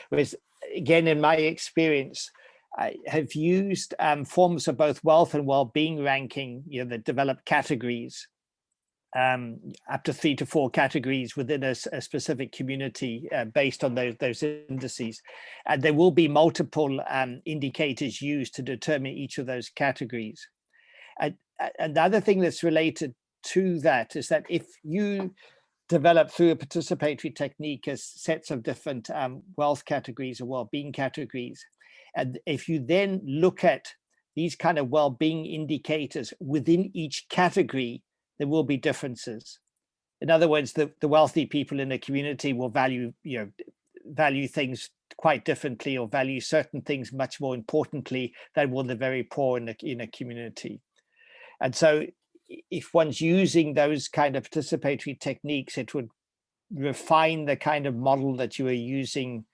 Whereas again, in my experience, I have used forms of both wealth and well-being ranking, that develop categories, up to 3 to 4 categories within a specific community based on those indices. And there will be multiple indicators used to determine each of those categories. And the other thing that's related to that is that if you develop through a participatory technique as sets of different wealth categories or well-being categories, and if you then look at these kind of well-being indicators within each category, there will be differences. In other words, the wealthy people in a community will value things quite differently, or value certain things much more importantly than will the very poor in a community. And so if one's using those kind of participatory techniques, it would refine the kind of model that you are using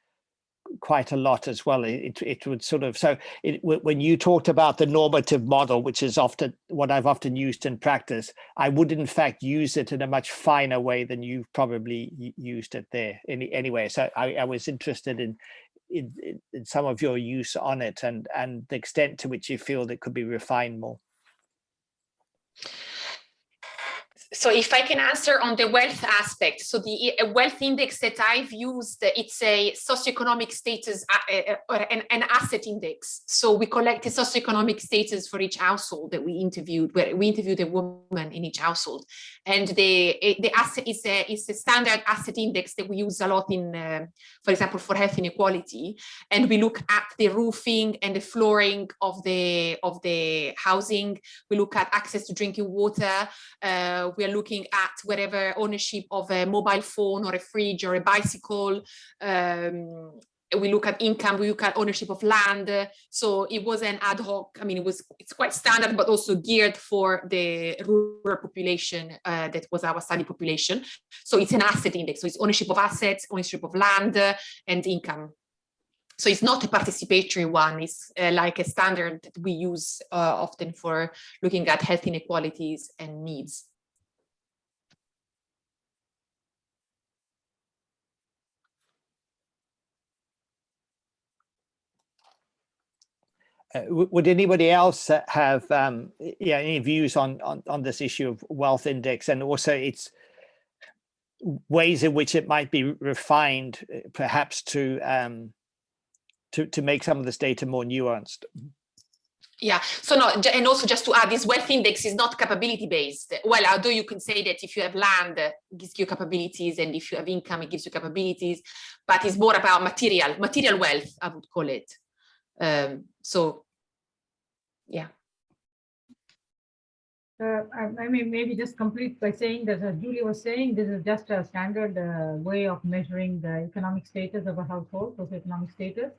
quite a lot as well. It would sort of, so when you talked about the normative model, which is often what I've often used in practice, I would in fact use it in a much finer way than you've probably used it there anyway. So I was interested in some of your use on it and the extent to which you feel that could be refined more. So if I can answer on the wealth aspect, so the wealth index that I've used, it's a socioeconomic status or an asset index. So we collect the socioeconomic status for each household that we interviewed, where we interviewed a woman in each household. And the asset is a standard asset index that we use a lot in, for example, for health inequality. And we look at the roofing and the flooring of the housing. We look at access to drinking water. We are looking at whatever ownership of a mobile phone or a fridge or a bicycle. We look at income, we look at ownership of land. So it was an ad hoc, I mean, it's quite standard, but also geared for the rural population that was our study population. So it's an asset index. So it's ownership of assets, ownership of land, and income. So it's not a participatory one. It's like a standard that we use often for looking at health inequalities and needs. Would anybody else have any views on this issue of wealth index, and also its ways in which it might be refined, perhaps to make some of this data more nuanced? Yeah, so no, and also just to add, this wealth index is not capability based. Well, although you can say that if you have land, it gives you capabilities, and if you have income, it gives you capabilities, but it's more about material wealth, I would call it. So, yeah. I mean, maybe just complete by saying that, as Julia was saying, this is just a standard way of measuring the economic status of a household, socioeconomic status.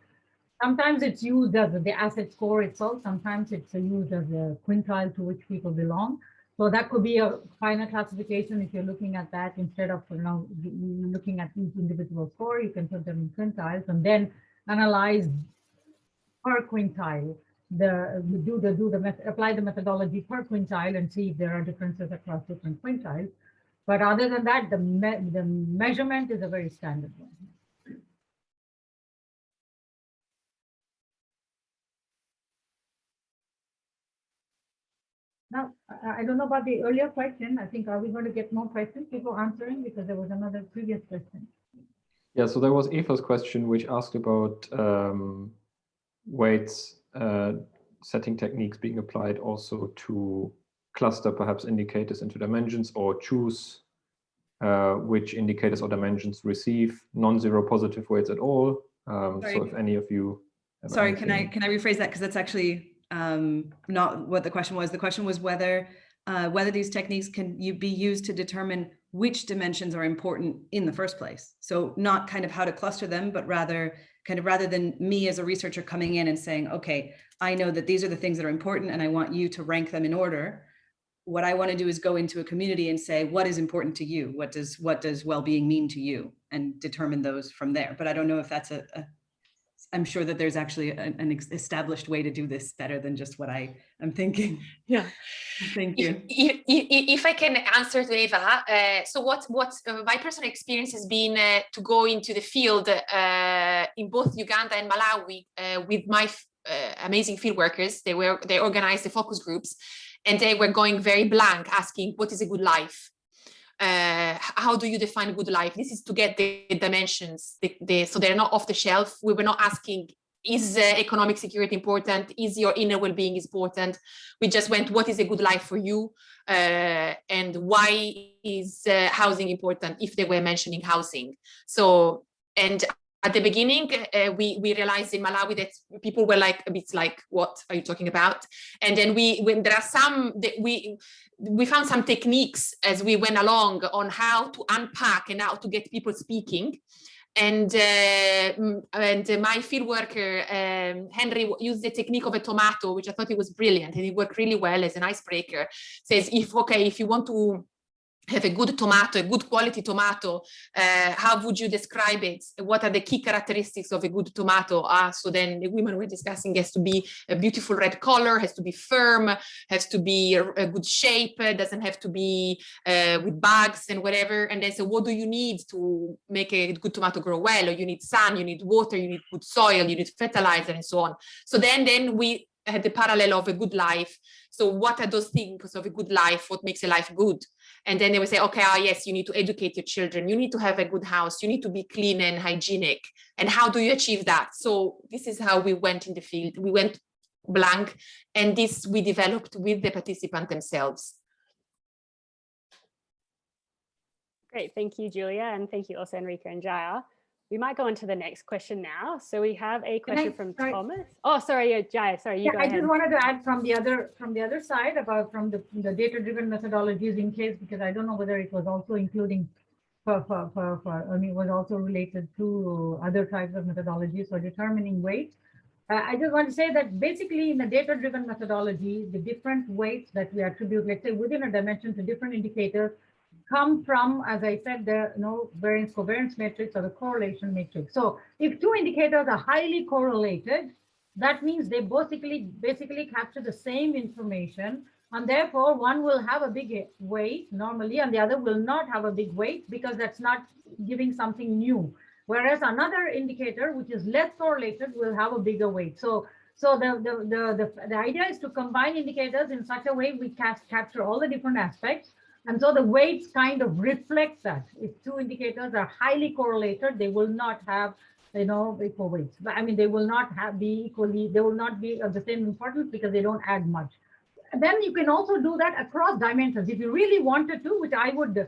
Sometimes it's used as the asset score itself. Sometimes it's used as a quintile to which people belong. So that could be a final classification if you're looking at that instead of looking at each individual score. You can put them in quintiles and then analyze per quintile. Apply the methodology per quintile and see if there are differences across different quintiles. But other than that, the measurement is a very standard one. Now, I don't know about the earlier question. I think, are we going to get more questions, people answering? Because there was another previous question. Yeah, so there was Eva's question, which asked about weights setting techniques being applied also to cluster perhaps indicators into dimensions, or choose which indicators or dimensions receive non-zero positive weights at all. So if any of you have Sorry, anything... can I rephrase that, because that's actually not what the question was. The question was whether these techniques can be used to determine which dimensions are important in the first place. So not kind of how to cluster them, but rather than me as a researcher coming in and saying, okay, I know that these are the things that are important and I want you to rank them in order. What I want to do is go into a community and say, what is important to you? What does well-being mean to you? And determine those from there. But I don't know if that's I'm sure that there's actually an established way to do this better than just what I am thinking. Yeah, thank you. If I can answer to Eva, so what my personal experience has been to go into the field in both Uganda and Malawi with my amazing field workers. They organized the focus groups, and they were going very blank, asking, what is a good life? How do you define good life? This is to get the dimensions, so they're not off the shelf. We were not asking, is economic security important? Is your inner well-being important? We just went, what is a good life for you? And why is housing important, if they were mentioning housing? So, and at the beginning, we realized in Malawi that people were like a bit like, what are you talking about? And then when there are some, we found some techniques as we went along on how to unpack and how to get people speaking. And my field worker, Henry, used the technique of a tomato, which I thought it was brilliant, and it worked really well as an icebreaker. Says, if you want to have a good tomato, a good quality tomato, how would you describe it? What are the key characteristics of a good tomato? So then the women were discussing, has to be a beautiful red color, has to be firm, has to be a good shape, doesn't have to be with bugs and whatever. And then so what do you need to make a good tomato grow well? Or you need sun, you need water, you need good soil, you need fertilizer, and so on. So then we had the parallel of a good life. So what are those things of a good life? What makes a life good? And then they would say, okay, yes, you need to educate your children. You need to have a good house. You need to be clean and hygienic. And how do you achieve that? So this is how we went in the field. We went blank, and this we developed with the participants themselves. Great, thank you, Giulia, and thank you also, Enrica and Jaya. We might go on to the next question now. So we have a question from Thomas. Oh, sorry, Jaya. Sorry, you go ahead. I just wanted to add from the other side about the data-driven methodologies, in case, because I don't know whether it was also including I mean, it was also related to other types of methodologies for determining weight. I just want to say that basically in the data-driven methodology, the different weights that we attribute, let's say within a dimension, to different indicators, come from, as I said, the variance covariance matrix or the correlation matrix. So if two indicators are highly correlated, that means they basically capture the same information, and therefore one will have a big weight normally, and the other will not have a big weight because that's not giving something new. Whereas another indicator, which is less correlated, will have a bigger weight. So the idea is to combine indicators in such a way we capture all the different aspects. And so the weights kind of reflect that. If two indicators are highly correlated, they will not have, equal weights. But I mean, they will not be of the same importance because they don't add much. And then you can also do that across dimensions. If you really wanted to, which I would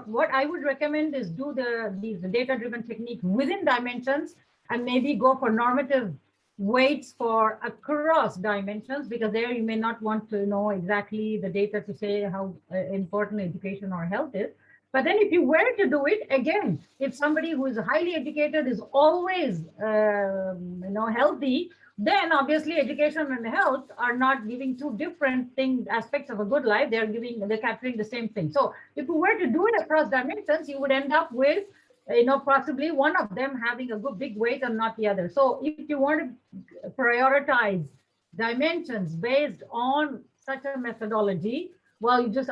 what I would recommend is do the data-driven technique within dimensions and maybe go for normative weights for across dimensions, because there you may not want to know exactly the data to say how important education or health is. But then if you were to do it, again, if somebody who is highly educated is always healthy, then obviously education and health are not giving two different aspects of a good life. They're capturing the same thing. So if you were to do it across dimensions, you would end up with possibly one of them having a big weight and not the other. So if you want to prioritize dimensions based on such a methodology, well, you just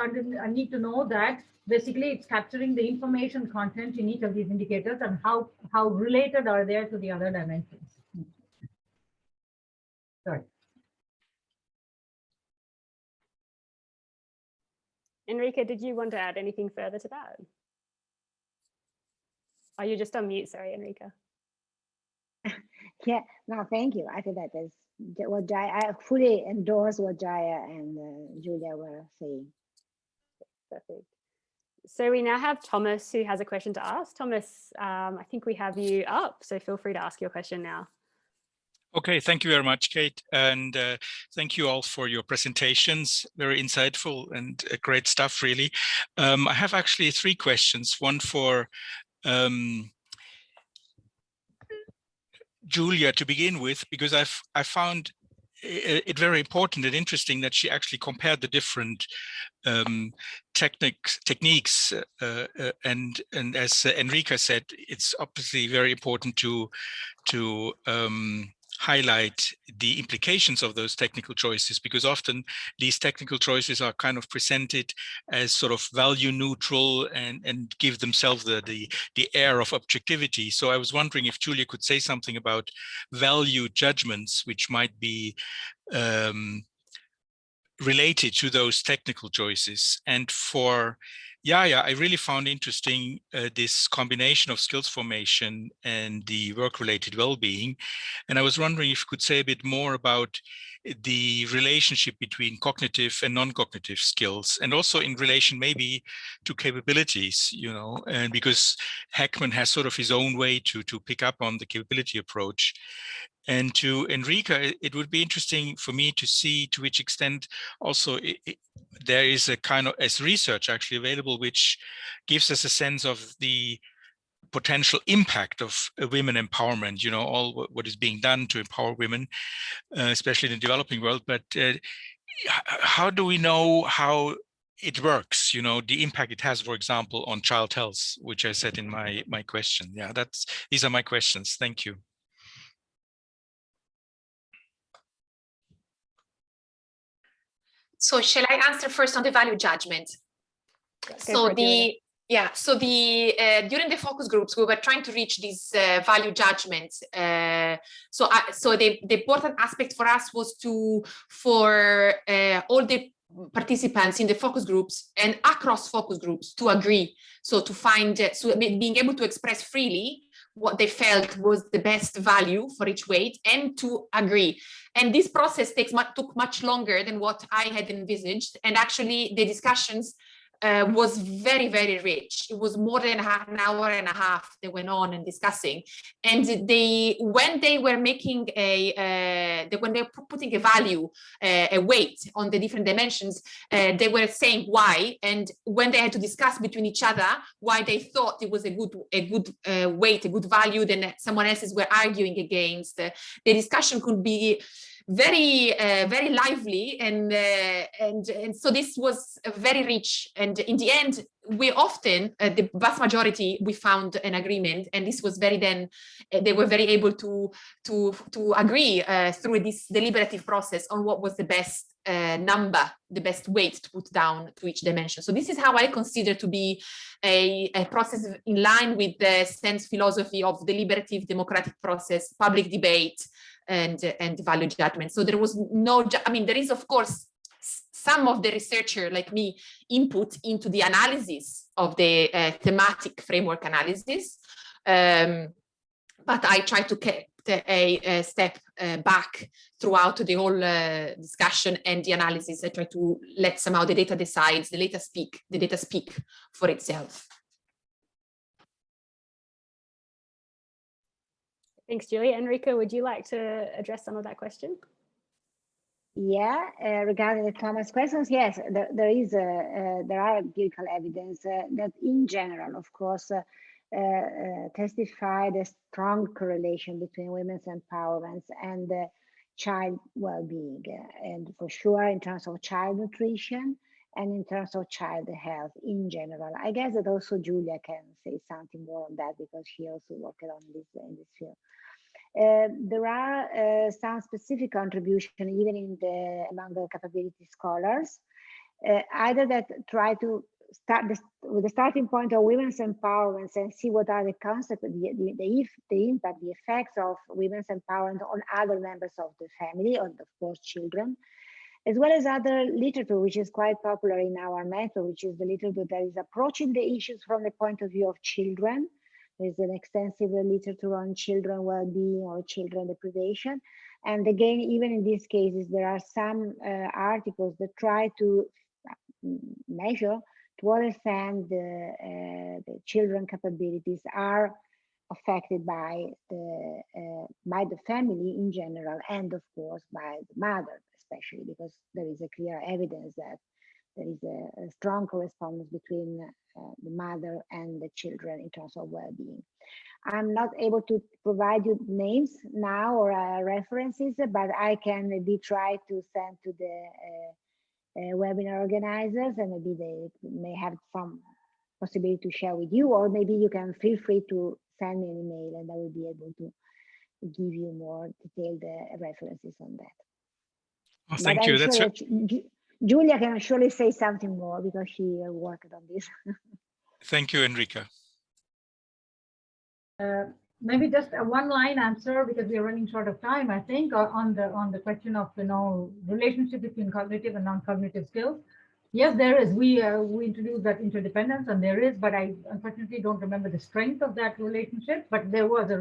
need to know that basically it's capturing the information content in each of these indicators and how related are they to the other dimensions. Sorry. Enrica, did you want to add anything further to that? Are you just on mute? Sorry, Enrica. Yeah, no, thank you. I think that is what I fully endorse what Jaya and Giulia were saying. Perfect. So we now have Thomas who has a question to ask. Thomas, I think we have you up, so feel free to ask your question now. Okay, thank you very much, Kate. And thank you all for your presentations. Very insightful and great stuff, really. I have actually three questions. One for Giulia to begin with, because I found it very important and interesting that she actually compared the different techniques and as Enrica said, it's obviously very important to highlight the implications of those technical choices, because often these technical choices are kind of presented as sort of value neutral and give themselves the air of objectivity. So I was wondering if Giulia could say something about value judgments, which might be related to those technical choices. And for Jaya, I really found interesting this combination of skills formation and the work-related well-being. And I was wondering if you could say a bit more about the relationship between cognitive and non-cognitive skills, and also in relation maybe to capabilities, and because Heckman has sort of his own way to pick up on the capability approach. And to Enrica, it would be interesting for me to see to which extent also there is a kind of research actually available, which gives us a sense of the potential impact of women empowerment, all what is being done to empower women, especially in the developing world. But how do we know how it works, the impact it has, for example, on child health, which I said in my question. Yeah, these are my questions. Thank you. So shall I answer first on the value judgment? So during the focus groups, we were trying to reach these value judgments. So the important aspect for us was for all the participants in the focus groups and across focus groups to agree. So to find, being able to express freely what they felt was the best value for each weight and to agree. And this process took much longer than what I had envisaged. And actually the discussions was very, very rich. It was more than an hour and a half they went on and discussing. And when they were making when they were putting a value, a weight on the different dimensions, they were saying why. And when they had to discuss between each other why they thought it was a good weight, a good value, then someone else's were arguing against. The discussion could be very very lively, and so this was very rich. And in the end, we often the vast majority we found an agreement, and this was they were very able to agree through this deliberative process on what was the best number, the best weight to put down to each dimension. So this is how I consider to be a process in line with the sense philosophy of deliberative democratic process, public debate, and value judgment. So there was there is of course some of the researcher like me input into the analysis of the thematic framework analysis, but I try to keep a step back throughout the whole discussion and the analysis. I try to let somehow the data decides, the data speak for itself. Thanks, Julia. Enrica, would you like to address some of that question? Yeah, regarding the Thomas questions, yes, there are empirical evidence that in general, of course, testify the strong correlation between women's empowerment and child well-being, and for sure in terms of child nutrition and in terms of child health in general. I guess that also Giulia can say something more on that because she also worked on this in this field. There are some specific contribution even among the capability scholars, either that try to start with the starting point of women's empowerment and see what are the concepts, the impact, the effects of women's empowerment on other members of the family, and of course children, as well as other literature, which is quite popular in our method, which is the literature that is approaching the issues from the point of view of children. There's an extensive literature on children well-being or children deprivation. And again, even in these cases, there are some articles that try to measure to what extent the children capabilities are affected by the family in general, and of course by the mother, especially because there is a clear evidence that there is a strong correspondence between the mother and the children in terms of well-being. I'm not able to provide you names now or references, but I can maybe try to send to the webinar organizers, and maybe they may have some possibility to share with you, or maybe you can feel free to send me an email and I will be able to give you more detailed references on that. Oh, thank you. That's sure Giulia can surely say something more because she worked on this. Thank you, Enrica. Maybe just a one-line answer because we are running short of time. I think on the question of relationship between cognitive and non-cognitive skills. Yes, there is. We introduced that interdependence, and there is, but I unfortunately don't remember the strength of that relationship. But there was a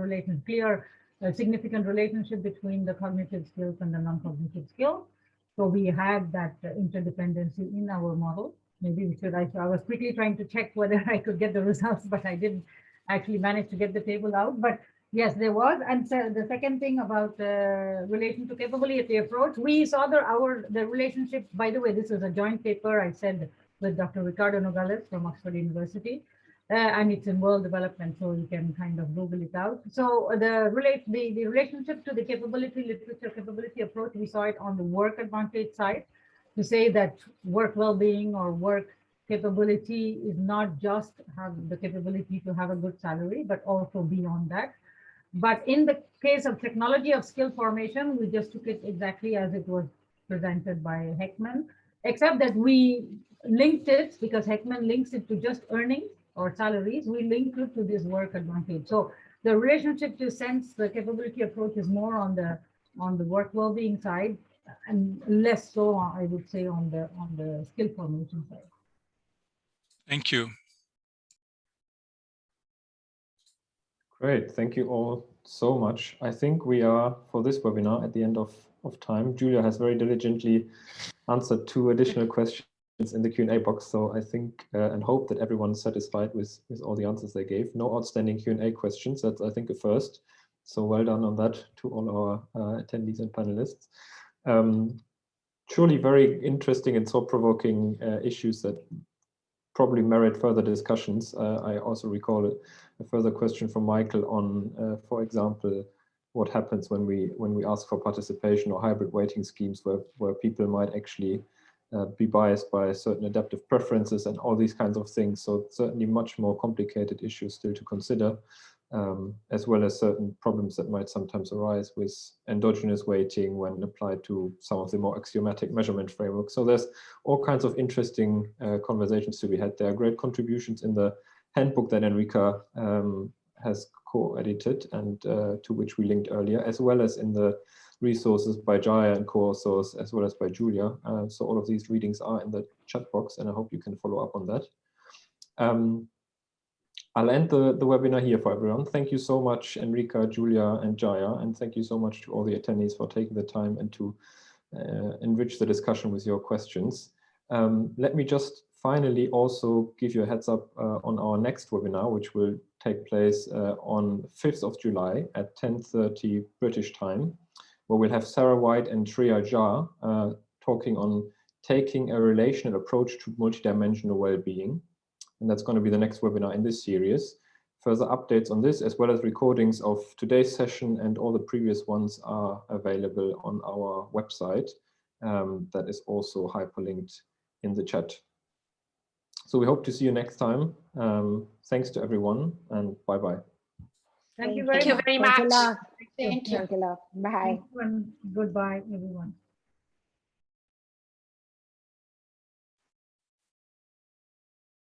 clear, significant relationship between the cognitive skills and the non-cognitive skills. So we had that interdependency in our model. Maybe we should. I was quickly trying to check whether I could get the results, but I didn't actually manage to get the table out. But yes, there was. And so the second thing about relation to capability approach, we saw the relationship. By the way, this is a joint paper I said with Dr. Ricardo Nogales from Oxford University. And it's in World Development, so you can kind of Google it out. So the relationship to the literature capability approach, we saw it on the work advantage side, to say that work well-being or work capability is not just have the capability to have a good salary, but also beyond that. But in the case of technology of skill formation, we just took it exactly as it was presented by Heckman, except that we linked it, because Heckman links it to just earnings or salaries, we link it to this work advantage. So the relationship to sense the capability approach is more on the work well-being side, and less so, I would say, on the skill formation side. Thank you. Great, thank you all so much. I think we are, for this webinar, at the end of time. Giulia has very diligently answered 2 additional questions in the Q&A box, so I think and hope that everyone's satisfied with all the answers they gave. No outstanding Q&A questions, that's I think a first. So well done on that to all our attendees and panelists. Surely very interesting and thought-provoking issues that probably merit further discussions. I also recall a further question from Michael on, for example, what happens when we ask for participation or hybrid weighting schemes where people might actually be biased by certain adaptive preferences and all these kinds of things. So certainly much more complicated issues still to consider, as well as certain problems that might sometimes arise with endogenous weighting when applied to some of the more axiomatic measurement frameworks. So there's all kinds of interesting conversations to be had. There are great contributions in the handbook that Enrica has co-edited and to which we linked earlier, as well as in the resources by Jaya and co-authors, as well as by Giulia. So all of these readings are in the chat box, and I hope you can follow up on that. I'll end the webinar here for everyone. Thank you so much, Enrica, Giulia, and Jaya, and thank you so much to all the attendees for taking the time and to enrich the discussion with your questions. Let me just finally also give you a heads up on our next webinar, which will take place on 5th of July at 10:30 British time, where we'll have Sarah White and Jaya talking on taking a relational approach to multidimensional well-being. And that's going to be the next webinar in this series. Further updates on this, as well as recordings of today's session and all the previous ones, are available on our website. That is also hyperlinked in the chat. So we hope to see you next time. Thanks to everyone, and bye-bye. Thank you very much. Thank you very much. Thank you a lot. Thank you. Thank you a lot. Bye. Thank you and goodbye, everyone.